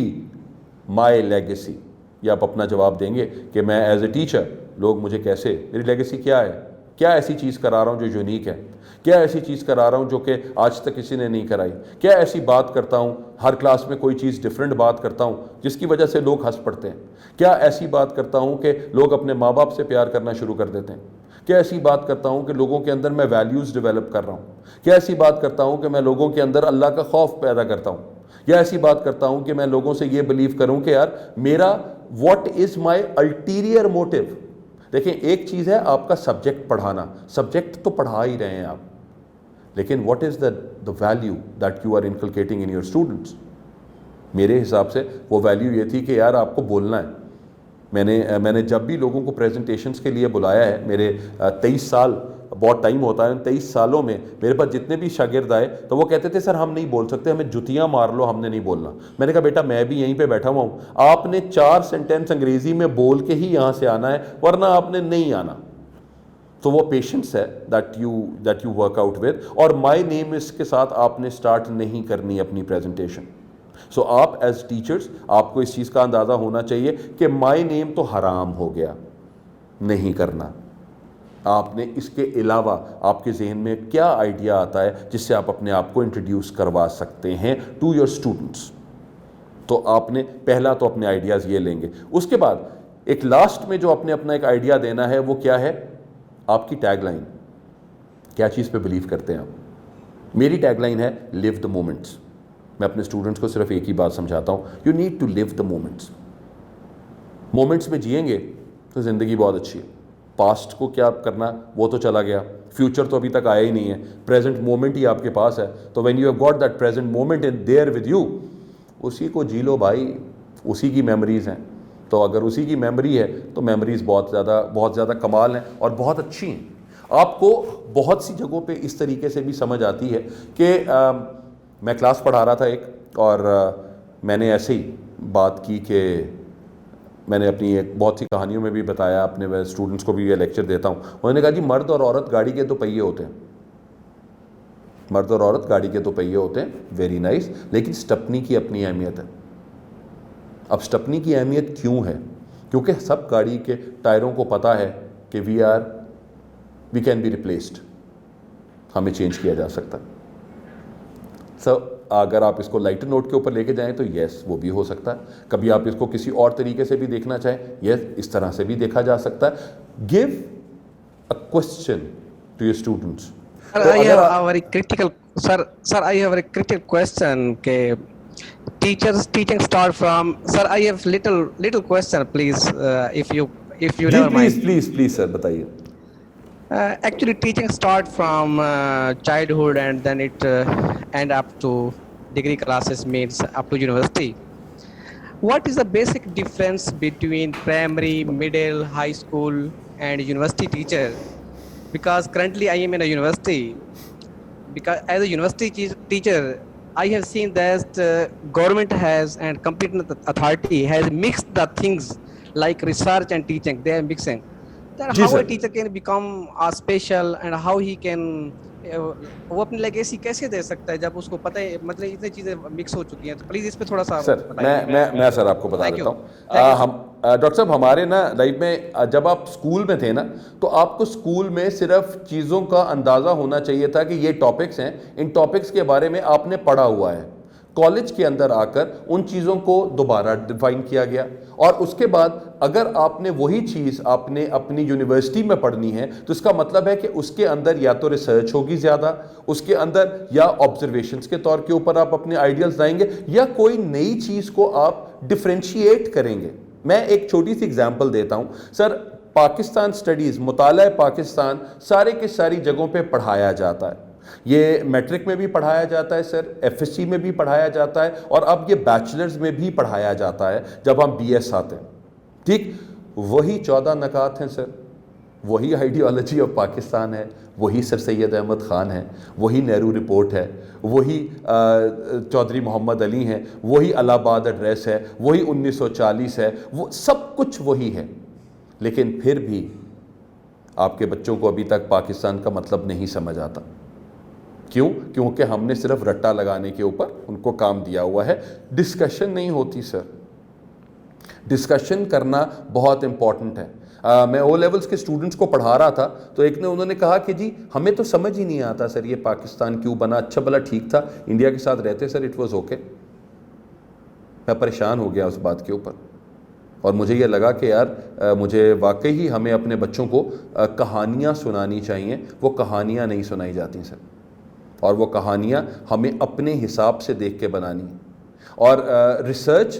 my legacy, یہ آپ اپنا جواب دیں گے کہ میں ایز اے ٹیچر لوگ مجھے کیسے, میری لیگیسی کیا ہے, کیا ایسی چیز کرا رہا ہوں جو یونیک ہے, کیا ایسی چیز کرا رہا ہوں جو کہ آج تک کسی نے نہیں کرائی, کیا ایسی بات کرتا ہوں, ہر کلاس میں کوئی چیز ڈفرینٹ بات کرتا ہوں جس کی وجہ سے لوگ ہنس پڑتے ہیں, کیا ایسی بات کرتا ہوں کہ لوگ اپنے ماں باپ سے پیار کرنا شروع کر دیتے ہیں, کیا ایسی بات کرتا ہوں کہ لوگوں کے اندر میں ویلیوز ڈیولپ کر رہا ہوں, کیا ایسی بات کرتا ہوں کہ میں لوگوں کے اندر اللہ کا خوف پیدا کرتا ہوں, یا ایسی بات کرتا ہوں کہ میں لوگوں سے یہ بلیو کروں کہ یار میرا what is my ulterior motive. دیکھیں ایک چیز ہے آپ کا سبجیکٹ پڑھانا, سبجیکٹ تو پڑھا ہی رہے ہیں آپ, لیکن what is the value that you are inculcating in your students. میرے حساب سے وہ ویلیو یہ تھی کہ یار آپ کو بولنا ہے. میں نے جب بھی لوگوں کو پریزنٹیشنز کے لیے بلایا ہے, میرے 23 سال بہت ٹائم ہوتا ہے, 23 سالوں میں میرے پاس جتنے بھی شاگرد آئے تو وہ کہتے تھے سر ہم نہیں بول سکتے, ہمیں جتیاں مار لو, ہم نے نہیں بولنا. میں نے کہا بیٹا میں بھی یہیں پہ بیٹھا ہوا ہوں, آپ نے 4 سینٹینس انگریزی میں بول کے ہی یہاں سے آنا ہے, ورنہ آپ نے نہیں آنا. تو وہ پیشنس ہے that you work out with, اور مائی نیم اس کے ساتھ آپ نے سٹارٹ نہیں کرنی اپنی پریزنٹیشن. سو آپ ایز ٹیچرز آپ کو اس چیز کا اندازہ ہونا چاہیے کہ مائی نیم تو حرام ہو گیا, نہیں کرنا. آپ نے اس کے علاوہ آپ کے ذہن میں کیا آئیڈیا آتا ہے جس سے آپ اپنے آپ کو انٹروڈیوس کروا سکتے ہیں ٹو یور اسٹوڈنٹس. تو آپ نے پہلا تو اپنے آئیڈیاز یہ لیں گے. اس کے بعد ایک لاسٹ میں جو اپنے اپنا ایک آئیڈیا دینا ہے وہ کیا ہے, آپ کی ٹیگ لائن. کیا چیز پہ بلیو کرتے ہیں آپ؟ میری ٹیگ لائن ہے لیو دا مومنٹس. میں اپنے اسٹوڈنٹس کو صرف ایک ہی بات سمجھاتا ہوں, you need to live the moments. Moments میں جئیں گے تو زندگی بہت اچھی ہے. پاسٹ کو کیا کرنا وہ تو چلا گیا, فیوچر تو ابھی تک آیا ہی نہیں ہے, پریزنٹ مومنٹ ہی آپ کے پاس ہے. تو when you have got that present moment in there with you, اسی کو جی لو بھائی, اسی کی میموریز ہیں. تو اگر اسی کی میموری ہے تو میموریز بہت زیادہ کمال ہیں اور بہت اچھی ہیں. آپ کو بہت سی جگہوں پہ اس طریقے سے بھی سمجھ آتی ہے کہ میں کلاس پڑھا رہا تھا ایک, اور میں نے ایسے ہی بات کی کہ میں نے اپنی ایک بہت سی کہانیوں میں بھی بتایا, اپنے اسٹوڈنٹس کو بھی یہ لیکچر دیتا ہوں. انہوں نے کہا جی مرد اور عورت گاڑی کے 2 پہیے ہوتے ہیں, مرد اور عورت گاڑی کے 2 پہیے ہوتے ہیں, ویری نائس, لیکن اسٹپنی کی اپنی اہمیت ہے. اب اسٹپنی کی اہمیت کیوں ہے؟ کیونکہ سب گاڑی کے ٹائروں کو پتہ ہے کہ وی کین بی ریپلیسڈ, ہمیں چینج کیا جا سکتا. سر اگر آپ اس کو لائٹر نوٹ کے اوپر لے کے جائیں تو یس وہ بھی ہو سکتا ہے. کبھی آپ اس کو کسی اور طریقے سے بھی دیکھنا چاہیں, یس اس طرح سے بھی دیکھا جا سکتا ہے. Give a question to your students. Sir, I have a very critical, sir, I have a critical question. Okay, teachers teaching start from. Sir, I have little question, please, if you جی never mind. پلیز سر بتائیے. Actually, teaching start from childhood and then it end up to degree classes, means up to university. What is the basic difference between primary, middle, high school, and university teacher? Because currently I am in a university. Because as a university teacher, I have seen that government has and competent authority has mixed the things like research and teaching. They are mixing. Then G how sir. a teacher can become a special and how he can وہ اپنی لیگیسی کیسے دے سکتا ہے جب اس کو پتہ ہے مطلب اتنی چیزیں مکس ہو چکی ہیں. تو پلیز اس پہ تھوڑا سا سر میں سر آپ کو بتا دیتا ہوں. ہم ڈاکٹر صاحب ہمارے نا لائف میں جب آپ اسکول میں تھے نا تو آپ کو اسکول میں صرف چیزوں کا اندازہ ہونا چاہیے تھا کہ یہ ٹاپکس ہیں, ان ٹاپکس کے بارے میں آپ نے پڑھا ہوا ہے. کالج کے اندر آ کر ان چیزوں کو دوبارہ ڈیفائن کیا گیا, اور اس کے بعد اگر آپ نے وہی چیز آپ نے اپنی یونیورسٹی میں پڑھنی ہے تو اس کا مطلب ہے کہ اس کے اندر یا تو ریسرچ ہوگی زیادہ, اس کے اندر یا آبزرویشنس کے طور کے اوپر آپ اپنے آئیڈیلز لائیں گے, یا کوئی نئی چیز کو آپ ڈفرینشیٹ کریں گے. میں ایک چھوٹی سی اگزامپل دیتا ہوں سر. پاکستان سٹڈیز, مطالعہ پاکستان سارے کے ساری جگہوں پہ پڑھایا جاتا ہے. یہ میٹرک میں بھی پڑھایا جاتا ہے سر, ایف ایس سی میں بھی پڑھایا جاتا ہے, اور اب یہ بیچلرز میں بھی پڑھایا جاتا ہے جب ہم بی ایس آتے ہیں. ٹھیک, وہی 14 نکات ہیں سر, وہی آئیڈیالوجی آف پاکستان ہے, وہی سر سید احمد خان ہے, وہی نہرو رپورٹ ہے, وہی چودھری محمد علی ہیں, وہی الہ آباد ایڈریس ہے, وہی 1940 ہے, وہ سب کچھ وہی ہے. لیکن پھر بھی آپ کے بچوں کو ابھی تک پاکستان کا مطلب نہیں سمجھ آتا. کیوں؟ کیونکہ ہم نے صرف رٹا لگانے کے اوپر ان کو کام دیا ہوا ہے. ڈسکشن نہیں ہوتی سر. ڈسکشن کرنا بہت امپورٹنٹ ہے. میں او لیولز کے اسٹوڈنٹس کو پڑھا رہا تھا تو انہوں نے کہا کہ جی ہمیں تو سمجھ ہی نہیں آتا سر یہ پاکستان کیوں بنا, اچھا بھلا ٹھیک تھا, انڈیا کے ساتھ رہتے سر, اٹ واز اوکے. میں پریشان ہو گیا اس بات کے اوپر, اور مجھے یہ لگا کہ یار مجھے واقعی ہی ہمیں اپنے بچوں کو کہانیاں سنانی چاہیے. وہ کہانیاں نہیں سنائی جاتی سر, اور وہ کہانیاں ہمیں اپنے حساب سے دیکھ کے بنانی ہیں. اور ریسرچ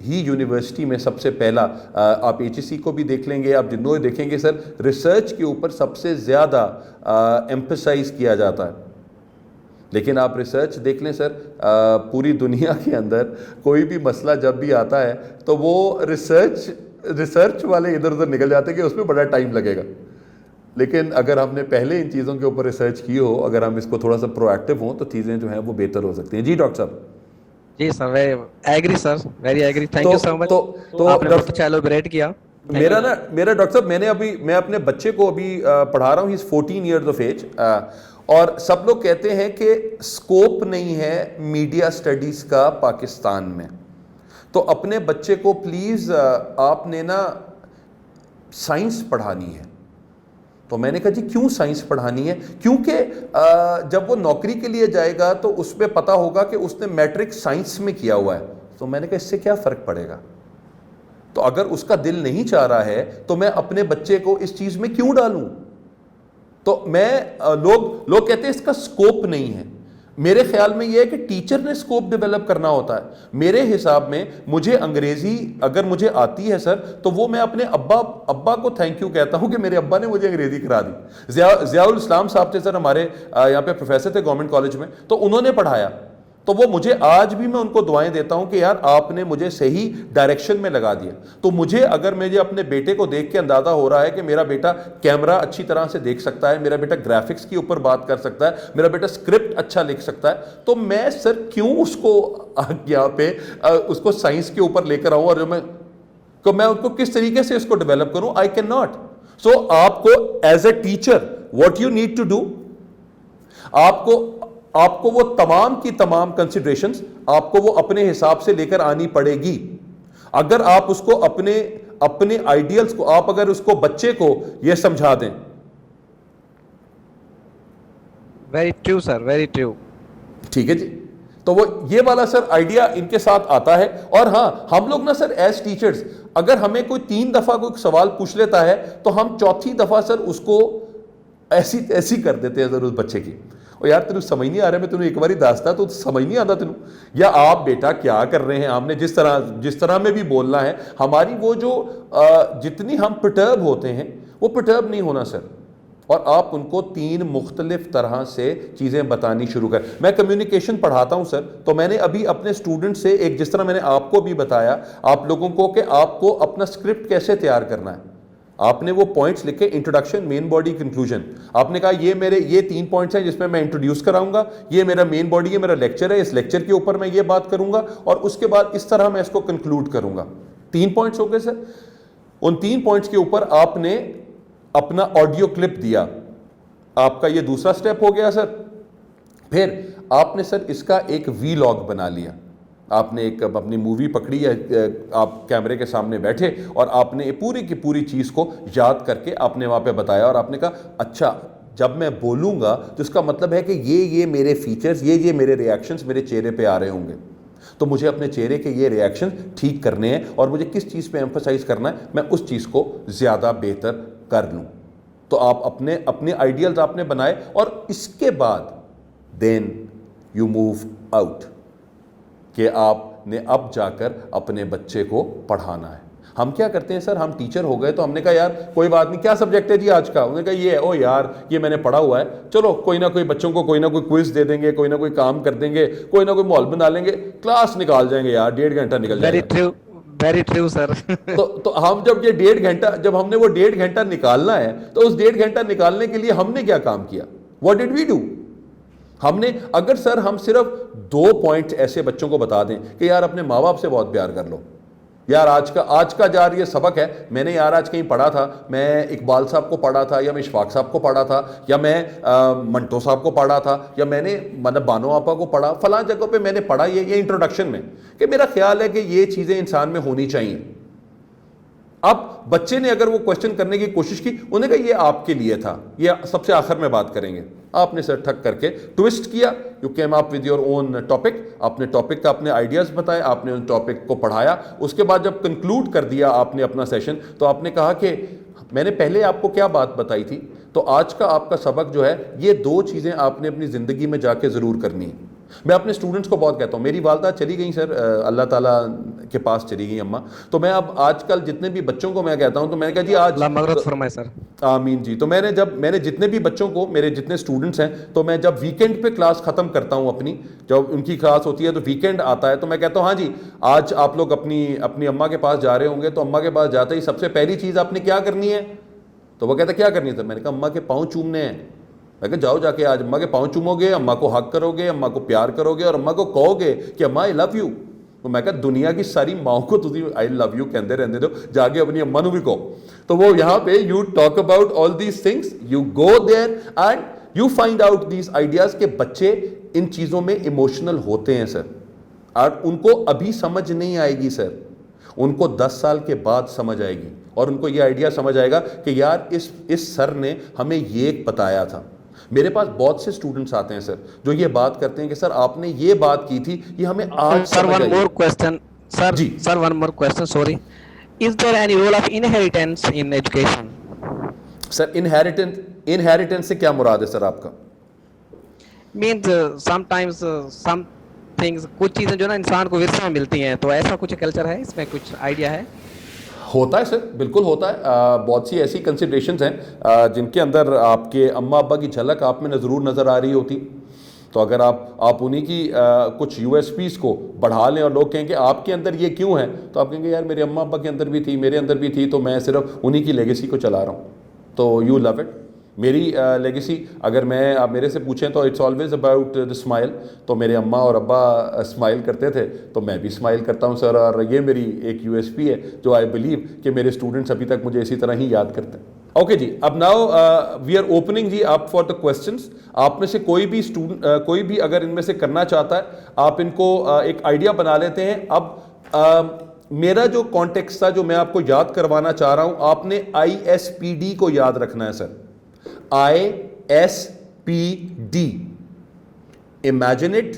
ہی یونیورسٹی میں سب سے پہلا, آپ ایچ ای سی کو بھی دیکھ لیں گے, آپ جنوں دیکھیں گے سر, ریسرچ کے اوپر سب سے زیادہ ایمفسائز کیا جاتا ہے. لیکن آپ ریسرچ دیکھ لیں سر, پوری دنیا کے اندر کوئی بھی مسئلہ جب بھی آتا ہے تو وہ ریسرچ والے ادھر ادھر نکل جاتے ہیں کہ اس میں بڑا ٹائم لگے گا. لیکن اگر ہم نے پہلے ان چیزوں کے اوپر ریسرچ کی ہو, اگر ہم اس کو تھوڑا سا پرو ایکٹیو ہوں تو چیزیں جو ہیں وہ بہتر ہو سکتی ہیں. جی ڈاکٹر صاحب. جی sir, agree sir, very agree, thank you so much. آپ نے بہت اچھا ایلوبریٹ کیا. میرا ڈاکٹر صاحب میں اپنے بچے کو ابھی پڑھا رہا ہوں, ہی از 14 ایئرز آف ایج, اور سب لوگ کہتے ہیں کہ اسکوپ نہیں ہے میڈیا اسٹڈیز کا پاکستان میں. تو اپنے بچے کو پلیز آپ نے نا سائنس پڑھانی ہے. تو میں نے کہا جی کیوں سائنس پڑھانی ہے؟ کیونکہ جب وہ نوکری کے لیے جائے گا تو اس پہ پتہ ہوگا کہ اس نے میٹرک سائنس میں کیا ہوا ہے. تو میں نے کہا اس سے کیا فرق پڑے گا؟ تو اگر اس کا دل نہیں چاہ رہا ہے تو میں اپنے بچے کو اس چیز میں کیوں ڈالوں؟ تو لوگ کہتے ہیں اس کا سکوپ نہیں ہے. میرے خیال میں یہ ہے کہ ٹیچر نے سکوپ ڈیولپ کرنا ہوتا ہے. میرے حساب میں مجھے انگریزی اگر مجھے آتی ہے سر تو وہ میں اپنے ابا کو تھینک یو کہتا ہوں کہ میرے ابا نے مجھے انگریزی کرا دی. ضیاء الاسلام صاحب تھے سر ہمارے یہاں پہ پروفیسر تھے گورنمنٹ کالج میں, تو انہوں نے پڑھایا. تو وہ مجھے آج بھی میں ان کو دعائیں دیتا ہوں کہ یار آپ نے مجھے صحیح ڈائریکشن میں لگا دیا. تو مجھے اگر مجھے اپنے بیٹے کو دیکھ کے اندازہ ہو رہا ہے کہ میرا بیٹا کیمرہ اچھی طرح سے دیکھ سکتا ہے, میرا بیٹا گرافکس کے اوپر بات کر سکتا ہے, میرا بیٹا اسکرپٹ اچھا لکھ سکتا ہے, تو میں سر کیوں اس کو یہاں پہ اس کو سائنس کے اوپر لے کر آؤں, اور میں ان کو کس طریقے سے اس کو ڈیولپ کروں؟ I can not. سو آپ کو as a teacher what you need to do, آپ کو وہ تمام کی تمام کنسیڈریشنز آپ کو وہ اپنے حساب سے لے کر آنی پڑے گی. اگر آپ اس کو اپنے آئیڈیلز کو, آپ اگر اس کو بچے کو یہ سمجھا دیں. ویری ٹرو سر, ویری ٹرو. ٹھیک ہے جی. تو وہ یہ والا سر آئیڈیا ان کے ساتھ آتا ہے. اور ہاں ہم لوگ نا سر ایز ٹیچرز اگر ہمیں کوئی 3 دفعہ کوئی سوال پوچھ لیتا ہے تو ہم چوتھی دفعہ سر اس کو ایسی کر دیتے ہیں ضرور بچے کی, اور یار تینوں سمجھ نہیں آ رہا, میں تینوں ایک باری داستا تو سمجھ نہیں آتا تینوں, یا آپ بیٹا کیا کر رہے ہیں, آپ نے جس طرح میں بھی بولنا ہے. ہماری وہ جو جتنی ہم پرٹرب ہوتے ہیں وہ پرٹرب نہیں ہونا سر, اور آپ ان کو 3 مختلف طرح سے چیزیں بتانی شروع کر. میں کمیونیکیشن پڑھاتا ہوں سر, تو میں نے ابھی اپنے اسٹوڈنٹ سے ایک, جس طرح میں نے آپ کو بھی بتایا آپ لوگوں کو کہ آپ کو اپنا اسکرپٹ کیسے تیار کرنا ہے, آپ نے وہ پوائنٹس لکھے, انٹروڈکشن, مین باڈی, کنکلوژن. آپ نے کہا یہ 3 پوائنٹس ہیں جس میں میں انٹروڈیوس کراؤں گا, یہ میرا مین باڈی ہے, میرا لیکچر ہے, اس لیکچر کے اوپر میں یہ بات کروں گا, اور اس کے بعد اس طرح میں اس کو کنکلوڈ کروں گا. 3 پوائنٹس ہو گئے سر. ان 3 پوائنٹس کے اوپر آپ نے اپنا آڈیو کلپ دیا, آپ کا یہ دوسرا سٹیپ ہو گیا سر. پھر آپ نے سر اس کا ایک وی لاگ بنا لیا, آپ نے ایک اپنی مووی پکڑی, آپ کیمرے کے سامنے بیٹھے اور آپ نے پوری کی پوری چیز کو یاد کر کے آپ نے وہاں پہ بتایا, اور آپ نے کہا اچھا جب میں بولوں گا تو اس کا مطلب ہے کہ یہ میرے فیچرز, یہ میرے ریاکشنز میرے چہرے پہ آ رہے ہوں گے, تو مجھے اپنے چہرے کے یہ ریاکشن ٹھیک کرنے ہیں, اور مجھے کس چیز پہ ایمفسائز کرنا ہے, میں اس چیز کو زیادہ بہتر کر لوں. تو آپ اپنے آئیڈیلز آپ نے بنائے, اور اس کے بعد دین یو موو آؤٹ, کہ آپ نے اب جا کر اپنے بچے کو پڑھانا ہے. ہم کیا کرتے ہیں سر, ہم ٹیچر ہو گئے تو ہم نے کہا یار کوئی بات نہیں, کیا سبجیکٹ ہے جی آج کا, انہوں نے کہا یہ ہے, او یار یہ میں نے پڑھا ہوا ہے, چلو کوئی نہ کوئی بچوں کو کوئی نہ کوئی کوئز دے دیں گے, کوئی نہ کوئی کام کر دیں گے, کوئی نہ کوئی ماحول بنا لیں گے, کلاس نکال جائیں گے یار, 1.5 گھنٹہ نکل جائے گا. ویری ٹرو سر. تو ہم جب یہ 1.5 گھنٹہ, جب ہم نے وہ 1.5 گھنٹہ نکالنا ہے, تو اس 1.5 گھنٹہ نکالنے کے لیے ہم نے کیا کام کیا, واٹ ڈڈ وی ڈو. ہم نے اگر سر ہم صرف 2 پوائنٹ ایسے بچوں کو بتا دیں کہ یار اپنے ماں باپ سے بہت پیار کر لو, یار آج کا جار یہ سبق ہے, میں نے یار آج کہیں پڑھا تھا, میں اقبال صاحب کو پڑھا تھا, یا میں اشفاق صاحب کو پڑھا تھا, یا میں منٹو صاحب کو پڑھا تھا, یا میں نے مطلب بانو آپا کو پڑھا, فلاں جگہ پہ میں نے پڑھا یہ انٹروڈکشن میں, کہ میرا خیال ہے کہ یہ چیزیں انسان میں ہونی چاہیے. اب بچے نے اگر وہ کوشچن کرنے کی کوشش کی, انہوں نے کہا یہ آپ کے لیے تھا, یہ سب سے آخر میں بات کریں گے. آپ نے سر ٹھک کر کے ٹویسٹ کیا, you came up with your own topic, آپ نے ٹاپک کا اپنے آئیڈیاز بتائے, آپ نے ان ٹاپک کو پڑھایا. اس کے بعد جب کنکلوڈ کر دیا آپ نے اپنا سیشن, تو آپ نے کہا کہ میں نے پہلے آپ کو کیا بات بتائی تھی, تو آج کا آپ کا سبق جو ہے یہ 2 چیزیں آپ نے اپنی زندگی میں جا کے ضرور کرنی ہے. میں اپنے اسٹوڈنٹس کو بہت کہتا ہوں, میری والدہ چلی گئی سر, اللہ تعالیٰ کے پاس چلی گئی اماں, تو میں اب آج کل جتنے بھی بچوں کو میں کہتا ہوں, تو میں نے کہا جی آج اللہ مغفرت فرمائے سر. آمین جی. تو میں نے جتنے بھی بچوں کو, میرے جتنے اسٹوڈنٹس ہیں, تو میں جب ویکینڈ پہ کلاس ختم کرتا ہوں اپنی, جب ان کی کلاس ہوتی ہے تو ویکینڈ آتا ہے, تو میں کہتا ہوں ہاں جی آج آپ لوگ اپنی اماں کے پاس جا رہے ہوں گے, تو اماں کے پاس جاتے ہی سب سے پہلی چیز آپ نے کیا کرنی ہے, تو وہ کہتا کیا کرنی ہے. میں نے کہا اماں کے پاؤں چومنے ہیں. میں کہا جاؤ جا کے آج اماں کے پاؤں چومو گے, اماں کو حق کرو گے, اماں کو پیار کرو گے, اور اماں کو کہو گے کہ اماں آئی لو یو. تو میں کہا دنیا کی ساری ماؤں کو تھی آئی لو یو کہتے رہنے دو, جا کے اپنی اماں نو بھی کہو. تو وہ یہاں پہ you talk about all these things, you go there and you find out these ideas, کہ بچے ان چیزوں میں ایموشنل ہوتے ہیں سر, اور ان کو ابھی سمجھ نہیں آئے گی سر, ان کو 10 سال کے بعد سمجھ آئے گی, اور ان کو یہ آئیڈیا سمجھ آئے گا کہ یار اس سر نے ہمیں یہ بتایا تھا. میرے پاس بہت سے اسٹوڈنٹس آتے ہیں سر جو یہ بات کرتے ہیں کہ سر آپ نے یہ بات کی تھی, یہ ہمیں آج sir one more question, sir one more question, sorry, is there any role of inheritance in education. Sir inheritance سے کیا مراد ہے سر آپ کا؟ Means sometimes some things, کچھ چیزیں جو نا انسان کو ورثے میں ملتی ہیں, تو ایسا کچھ کلچر ہے, اس میں کچھ آئیڈیا ہے؟ ہوتا ہے سر, بالکل ہوتا ہے. بہت سی ایسی کنسیڈریشنز ہیں جن کے اندر آپ کے اماں ابا کی جھلک آپ میں ضرور نظر آ رہی ہوتی. تو اگر آپ انہی کی کچھ یو ایس پیز کو بڑھا لیں, اور لوگ کہیں کہ آپ کے اندر یہ کیوں ہے, تو آپ کہیں گے یار میرے اماں ابا کے اندر بھی تھی, میرے اندر بھی تھی, تو میں صرف انہی کی لیگیسی کو چلا رہا ہوں. تو یو لو اٹ. میری لیگیسی اگر آپ میرے سے پوچھیں تو it's always about the smile. تو میرے اماں اور ابا اسمائل کرتے تھے, تو میں بھی اسمائل کرتا ہوں سر, اور یہ میری ایک یو ایس پی ہے جو آئی بلیو کہ میرے اسٹوڈنٹس ابھی تک مجھے اسی طرح ہی یاد کرتے ہیں. اوکے جی, اب ناؤ وی آر اوپننگ جی آپ فار دا کوسچنس. آپ میں سے کوئی بھی اگر ان میں سے کرنا چاہتا ہے, آپ ان کو ایک آئیڈیا بنا لیتے ہیں. اب میرا جو کانٹیکسٹ تھا جو میں آپ کو یاد کروانا چاہ رہا ہوں, آپ نے ISPD کو یاد رکھنا ہے سر. ISPD, Imagine it,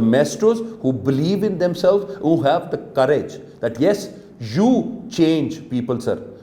maestros who believe in themselves, who have the courage that yes you change people sir.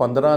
15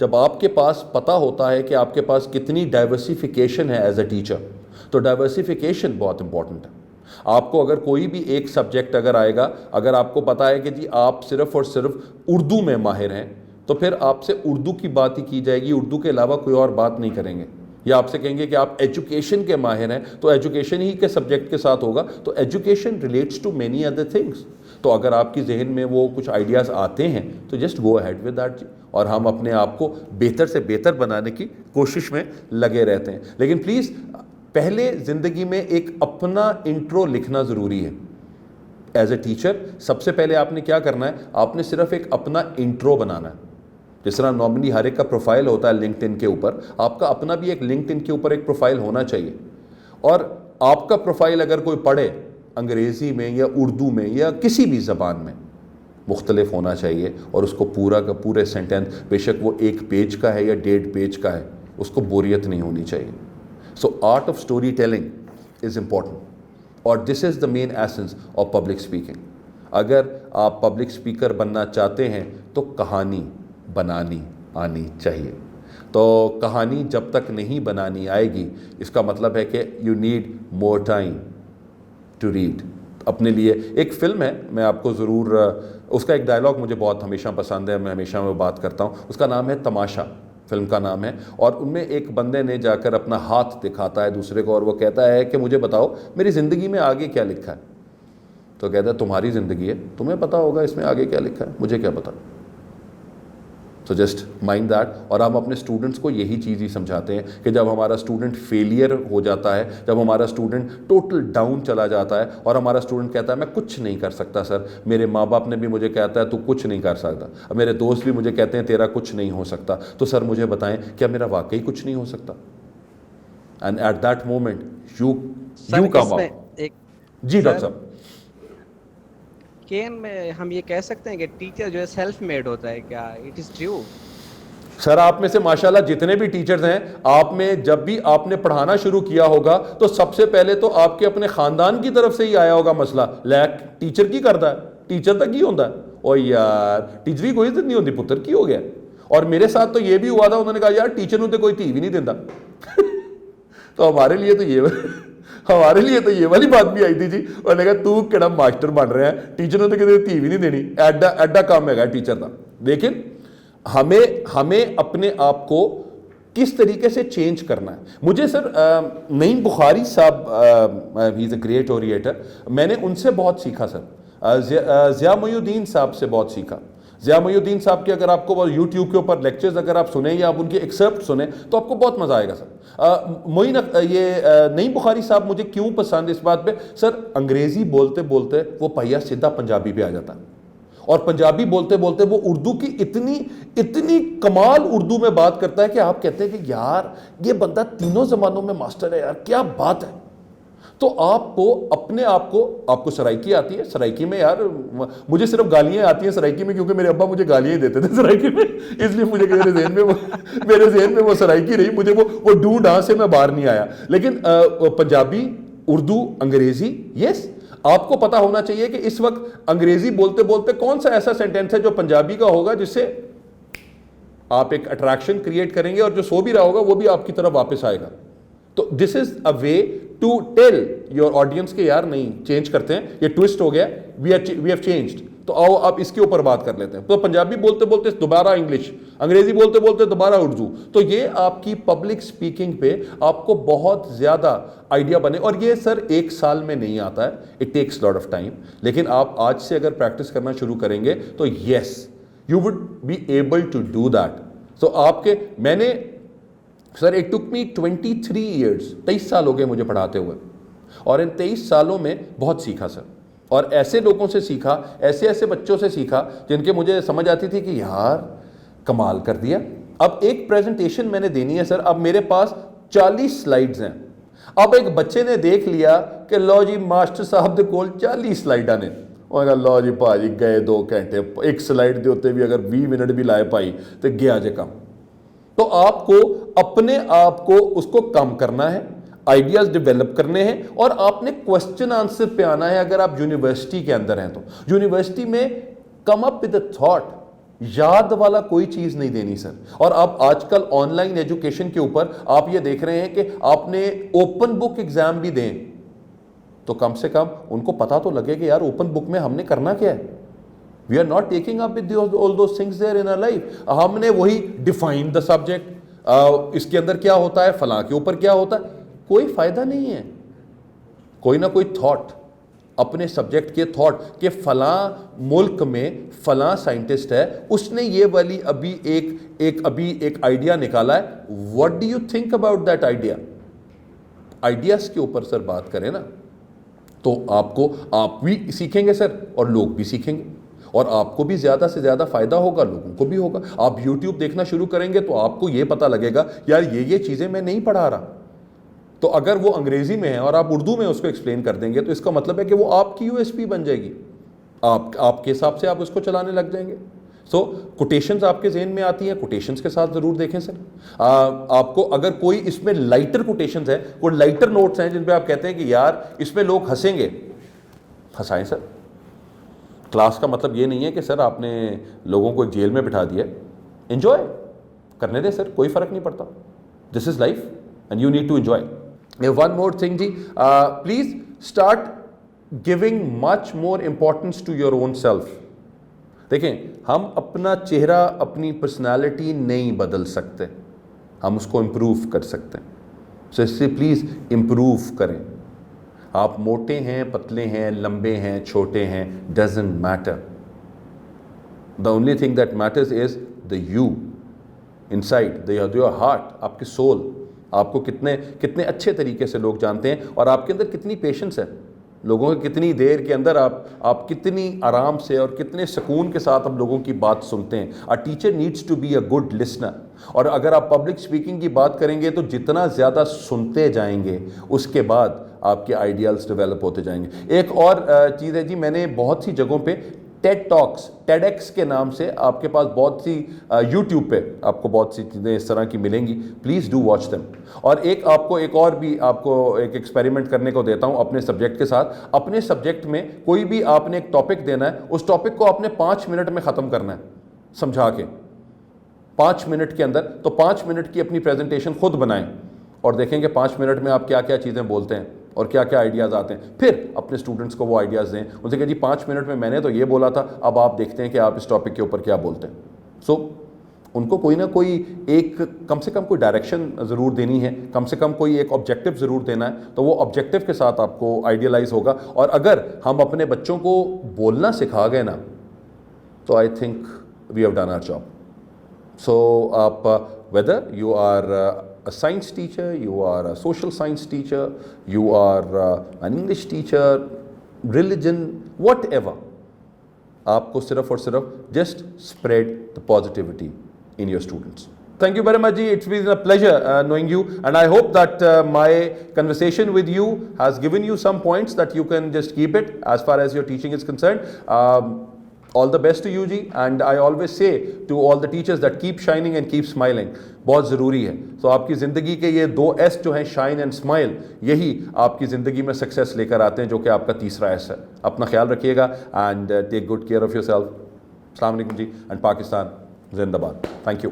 جب آپ کے پاس پتہ ہوتا ہے کہ آپ کے پاس کتنی ڈائیورسیفیکیشن ہے ایز اے ٹیچر، تو ڈائیورسیفیکیشن بہت امپورٹنٹ ہے. آپ کو اگر کوئی بھی ایک سبجیکٹ اگر آئے گا، اگر آپ کو پتہ ہے کہ جی آپ صرف اور صرف اردو میں ماہر ہیں، تو پھر آپ سے اردو کی بات ہی کی جائے گی، اردو کے علاوہ کوئی اور بات نہیں کریں گے. یا آپ سے کہیں گے کہ آپ ایجوکیشن کے ماہر ہیں، تو ایجوکیشن ہی کے سبجیکٹ کے ساتھ ہوگا. تو education relates to many other things. تو اگر آپ کی ذہن میں وہ کچھ آئیڈیاز آتے ہیں تو just go ahead with that. اور ہم اپنے آپ کو بہتر سے بہتر بنانے کی کوشش میں لگے رہتے ہیں. لیکن پلیز پہلے زندگی میں ایک اپنا انٹرو لکھنا ضروری ہے. ایز اے ٹیچر سب سے پہلے آپ نے کیا کرنا ہے، آپ نے صرف ایک اپنا انٹرو بنانا ہے. جس طرح نارملی ہر ایک کا پروفائل ہوتا ہے لنکڈ ان کے اوپر، آپ کا اپنا بھی ایک لنکڈ ان کے اوپر ایک پروفائل ہونا چاہیے. اور آپ کا پروفائل اگر کوئی پڑھے انگریزی میں یا اردو میں یا کسی بھی زبان میں، مختلف ہونا چاہیے. اور اس کو پورا کا پورے سینٹینس، بے شک وہ 1 پیج کا ہے یا 1.5 پیج کا ہے، اس کو بوریت نہیں ہونی چاہیے. So art of storytelling is important, اور this is the main essence of public speaking. اگر آپ پبلک اسپیکر بننا چاہتے ہیں تو کہانی بنانی آنی چاہیے. تو کہانی جب تک نہیں بنانی آئے گی، اس کا مطلب ہے کہ you need more time to read. اپنے لیے ایک فلم ہے، میں آپ کو ضرور اس کا ایک ڈائلاگ مجھے بہت ہمیشہ پسند ہے، میں ہمیشہ وہ بات کرتا ہوں. اس کا نام ہے تماشا، فلم کا نام ہے. اور ان میں ایک بندے نے جا کر اپنا ہاتھ دکھاتا ہے دوسرے کو، اور وہ کہتا ہے کہ مجھے بتاؤ میری زندگی میں آگے کیا لکھا ہے. تو کہتا ہے تمہاری زندگی ہے، تمہیں پتا ہوگا اس میں آگے کیا لکھا ہے، مجھے کیا پتا. تو جسٹ مائنڈ دیٹ. اور ہم اپنے اسٹوڈنٹس کو یہی چیز ہی سمجھاتے ہیں کہ جب ہمارا اسٹوڈنٹ فیلئر ہو جاتا ہے، جب ہمارا اسٹوڈنٹ ٹوٹل ڈاؤن چلا جاتا ہے اور ہمارا اسٹوڈنٹ کہتا ہے میں کچھ نہیں کر سکتا سر، میرے ماں باپ نے بھی مجھے کہتا ہے تو کچھ نہیں کر سکتا، اب میرے دوست بھی مجھے کہتے ہیں تیرا کچھ نہیں ہو سکتا، تو سر مجھے بتائیں کیا میرا واقعی کچھ نہیں ہو سکتا؟ And at that moment you come out. جی ڈاکٹر صاحب، ہم یہ کہہ سکتے ہیں کہ ٹیچر جو ہے سیلف میڈ ہوتا ہے، کیا اٹ از ٹرو؟ سر آپ میں سے ماشاءاللہ جتنے بھی ٹیچرز ہیں، آپ میں جب بھی آپ نے پڑھانا شروع کیا ہوگا تو سب سے پہلے تو آپ کے اپنے خاندان کی طرف سے ہی آیا ہوگا مسئلہ، لیک ٹیچر کی کرتا ہے، ٹیچر تک ہی ہوتا ہے. او یار ٹیچر کی کوئی عزت نہیں ہوتی، پتر کی ہو گیا. اور میرے ساتھ تو یہ بھی ہوا تھا، انہوں نے کہا یار ٹیچر نے تو کوئی تھی بھی نہیں دیتا. تو ہمارے لیے تو یہ والی بات بھی آئی تھی جی. انہوں نے کہا تو کہڑا ماسٹر بن رہے ہیں، ٹیچر نے تو کسی تھی بھی نہیں دینی، ایڈا کام ہے ٹیچر کا. لیکن ہمیں اپنے آپ کو کس طریقے سے چینج کرنا ہے. مجھے سر نعیم بخاری صاحب، ہی از اے گریٹ اوریٹر، میں نے ان سے بہت سیکھا سر. ضیاء محی الدین صاحب سے بہت سیکھا. ضیاء محی الدین صاحب کے اگر آپ کو یوٹیوب کے اوپر لیکچرز اگر آپ سنیں یا آپ ان کے ایکسرپٹ سنیں تو آپ کو بہت مزہ آئے گا سر. نعیم بخاری صاحب مجھے کیوں پسند اس بات پہ سر، انگریزی بولتے بولتے وہ پہیا سیدھا پنجابی پہ آ جاتا ہے، اور پنجابی بولتے بولتے وہ اردو کی اتنی کمال اردو میں بات کرتا ہے کہ آپ کہتے ہیں کہ یار یہ بندہ تینوں زبانوں میں ماسٹر ہے یار، کیا بات ہے. تو آپ کو اپنے آپ کو سرائکی آتی ہے. سرائکی میں یار مجھے صرف گالیاں آتی ہیں سرائکی میں، کیونکہ میرے ابا مجھے گالیاں ہی دیتے تھے سرائکی میں، اس لیے مجھے میرے ذہن میں وہ سرائکی رہی، مجھے وہ ڈھونڈ سے میں باہر نہیں آیا. لیکن پنجابی، اردو، انگریزی، یس آپ کو پتا ہونا چاہیے کہ اس وقت انگریزی بولتے بولتے کون سا ایسا سینٹینس ہے جو پنجابی کا ہوگا جس سے آپ ایک اٹریکشن کریٹ کریں گے، اور جو سو بھی رہا ہوگا وہ بھی آپ کی طرف واپس آئے گا. تو this is a way to tell your audience کے یار نہیں چینج کرتے ہیں، یہ ٹوسٹ ہو گیا، وی ہیو چینجڈ. تو آؤ آپ اس کے اوپر بات کر لیتے ہیں. تو پنجابی بولتے بولتے دوبارہ انگلش، انگریزی بولتے بولتے دوبارہ اردو. تو یہ آپ کی پبلک سپیکنگ پہ آپ کو بہت زیادہ آئیڈیا بنے. اور یہ سر 1 سال میں نہیں آتا ہے، it takes lot of time. لیکن آپ آج سے اگر پریکٹس کرنا شروع کریں گے تو yes you would be able to do that. تو آپ کے میں نے sir it took me 23 years, 23 سال ہو گئے مجھے پڑھاتے ہوئے، اور ان 23 سالوں میں بہت سیکھا سر. اور ایسے لوگوں سے سیکھا، ایسے بچوں سے سیکھا جن کے مجھے سمجھ آتی تھی کہ یار کمال کر دیا. اب ایک پریزنٹیشن میں نے دینی ہے سر، اب میرے پاس 40 سلائیڈز ہیں. اب ایک بچے نے دیکھ لیا کہ لو جی ماسٹر صاحب دے کول 40 سلائیڈاں نے، اور کہا لو جی پا جی گئے 2 گھنٹے، ایک سلائیڈ دے ہوتے بھی اگر 20 منٹ بھی لائے پائی تو گیا جے کم. تو آپ کو اپنے آپ کو اس کو کم کرنا ہے، آئیڈیاز ڈیولپ کرنے ہیں، اور آپ نے کوسچن آنسر پہ آنا ہے. اگر آپ یونیورسٹی کے اندر ہیں تو یونیورسٹی میں کم اپ ود اے تھاٹ یاد والا کوئی چیز نہیں دینی سر. اور اب آج کل آن لائن ایجوکیشن کے اوپر آپ یہ دیکھ رہے ہیں کہ آپ نے اوپن بک ایگزام بھی دیں تو کم سے کم ان کو پتا تو لگے کہ یار اوپن بک میں ہم نے کرنا کیا ہے. We are not taking up with all those things there in our life. ہم نے وہی ڈیفائن دا سبجیکٹ, اس کے اندر کیا ہوتا ہے, فلاں کے اوپر کیا ہوتا ہے, کوئی فائدہ نہیں ہے. کوئی نہ کوئی تھاٹ, اپنے سبجیکٹ کے تھاٹ کہ فلاں ملک میں فلاں سائنٹسٹ ہے, اس نے یہ والی ابھی ایک آئیڈیا نکالا ہے, what do you think about that idea. Ideas کے اوپر سر بات کریں نا تو آپ بھی سیکھیں گے سر اور لوگ بھی سیکھیں گے, اور آپ کو بھی زیادہ سے زیادہ فائدہ ہوگا, لوگوں کو بھی ہوگا. آپ یوٹیوب دیکھنا شروع کریں گے تو آپ کو یہ پتہ لگے گا یار یہ چیزیں میں نہیں پڑھا رہا, تو اگر وہ انگریزی میں ہے اور آپ اردو میں اس کو ایکسپلین کر دیں گے تو اس کا مطلب ہے کہ وہ آپ کی یو ایس پی بن جائے گی, آپ کے حساب سے آپ اس کو چلانے لگ جائیں گے. سو کوٹیشنز آپ کے ذہن میں آتی ہیں, کوٹیشنز کے ساتھ ضرور دیکھیں سر. آپ کو اگر کوئی اس میں لائٹر کوٹیشنز ہیں, کوئی لائٹر نوٹس ہیں جن پہ آپ کہتے ہیں کہ یار اس میں لوگ ہنسیں گے, ہنسائیں سر. کلاس کا مطلب یہ نہیں ہے کہ سر آپ نے لوگوں کو ایک جیل میں بٹھا دیا, انجوائے کرنے دیں سر, کوئی فرق نہیں پڑتا. This is life and you need to enjoy. One more thing جی, please start giving much more importance to your own self. دیکھیں ہم اپنا چہرہ, اپنی پرسنالٹی نہیں بدل سکتے, ہم اس کو امپروو کر سکتے ہیں. سو اس سے پلیز امپروو کریں. آپ موٹے ہیں, پتلے ہیں, لمبے ہیں, چھوٹے ہیں, doesn't matter. The only thing that matters is the you inside, your heart, آپ کی سول. آپ کو کتنے اچھے طریقے سے لوگ جانتے ہیں, اور آپ کے اندر کتنی پیشنس ہے, لوگوں کے کتنی دیر کے اندر آپ کتنی آرام سے اور کتنے سکون کے ساتھ آپ لوگوں کی بات سنتے ہیں. A teacher needs to be a good listener. اور اگر آپ پبلک اسپیکنگ کی بات کریں گے تو جتنا زیادہ سنتے جائیں گے اس کے بعد آپ کے آئیڈیالز ڈیولپ ہوتے جائیں گے. ایک اور چیز ہے جی, میں نے بہت سی جگہوں پہ ٹیڈ ٹاکس, ٹیڈ ایکس کے نام سے آپ کے پاس بہت سی یوٹیوب پہ آپ کو بہت سی چیزیں اس طرح کی ملیں گی. Please do watch them. اور ایک اور بھی آپ کو ایک ایکسپیریمنٹ کرنے کو دیتا ہوں اپنے سبجیکٹ کے ساتھ. اپنے سبجیکٹ میں کوئی بھی آپ نے ایک ٹاپک دینا ہے, اس ٹاپک کو آپ نے 5 منٹ میں ختم کرنا ہے سمجھا کے, 5 منٹ کے اندر. تو 5 منٹ کی اپنی پریزنٹیشن خود بنائیں اور دیکھیں کہ 5 منٹ میں آپ کیا کیا چیزیں بولتے ہیں اور کیا کیا آئیڈیاز آتے ہیں. پھر اپنے اسٹوڈنٹس کو وہ آئیڈیاز دیں, ان سے کہ جی 5 منٹ میں میں نے تو یہ بولا تھا, اب آپ دیکھتے ہیں کہ آپ اس ٹاپک کے اوپر کیا بولتے ہیں. سو ان کو کوئی نہ کوئی ایک کم سے کم کوئی ڈائریکشن ضرور دینی ہے, کم سے کم کوئی ایک آبجیکٹو ضرور دینا ہے, تو وہ آبجیکٹو کے ساتھ آپ کو آئیڈیلائز ہوگا. اور اگر ہم اپنے بچوں کو بولنا سکھا گئے نا تو I think we have done our job. So آپ whether you are a science teacher, you are a social science teacher, you are an English teacher, religion, whatever, آپ کو صرف اور صرف just spread the positivity in your students. Thank you very much ji, it's been a pleasure knowing you, and I hope that my conversation with you has given you some points that you can just keep it as far as your teaching is concerned. All the best to you ji, and I always say to all the teachers that keep shining and keep smiling. بہت ضروری ہے. تو آپ کی زندگی کے یہ 2 ایس جو ہیں, شائن اینڈ اسمائل, یہی آپ کی زندگی میں سکسیس لے کر آتے ہیں, جو کہ آپ کا تیسرا ایس ہے. اپنا خیال رکھیے گا and take good care of yourself. السلام علیکم جی, اینڈ پاکستان زندہ باد. Thank you.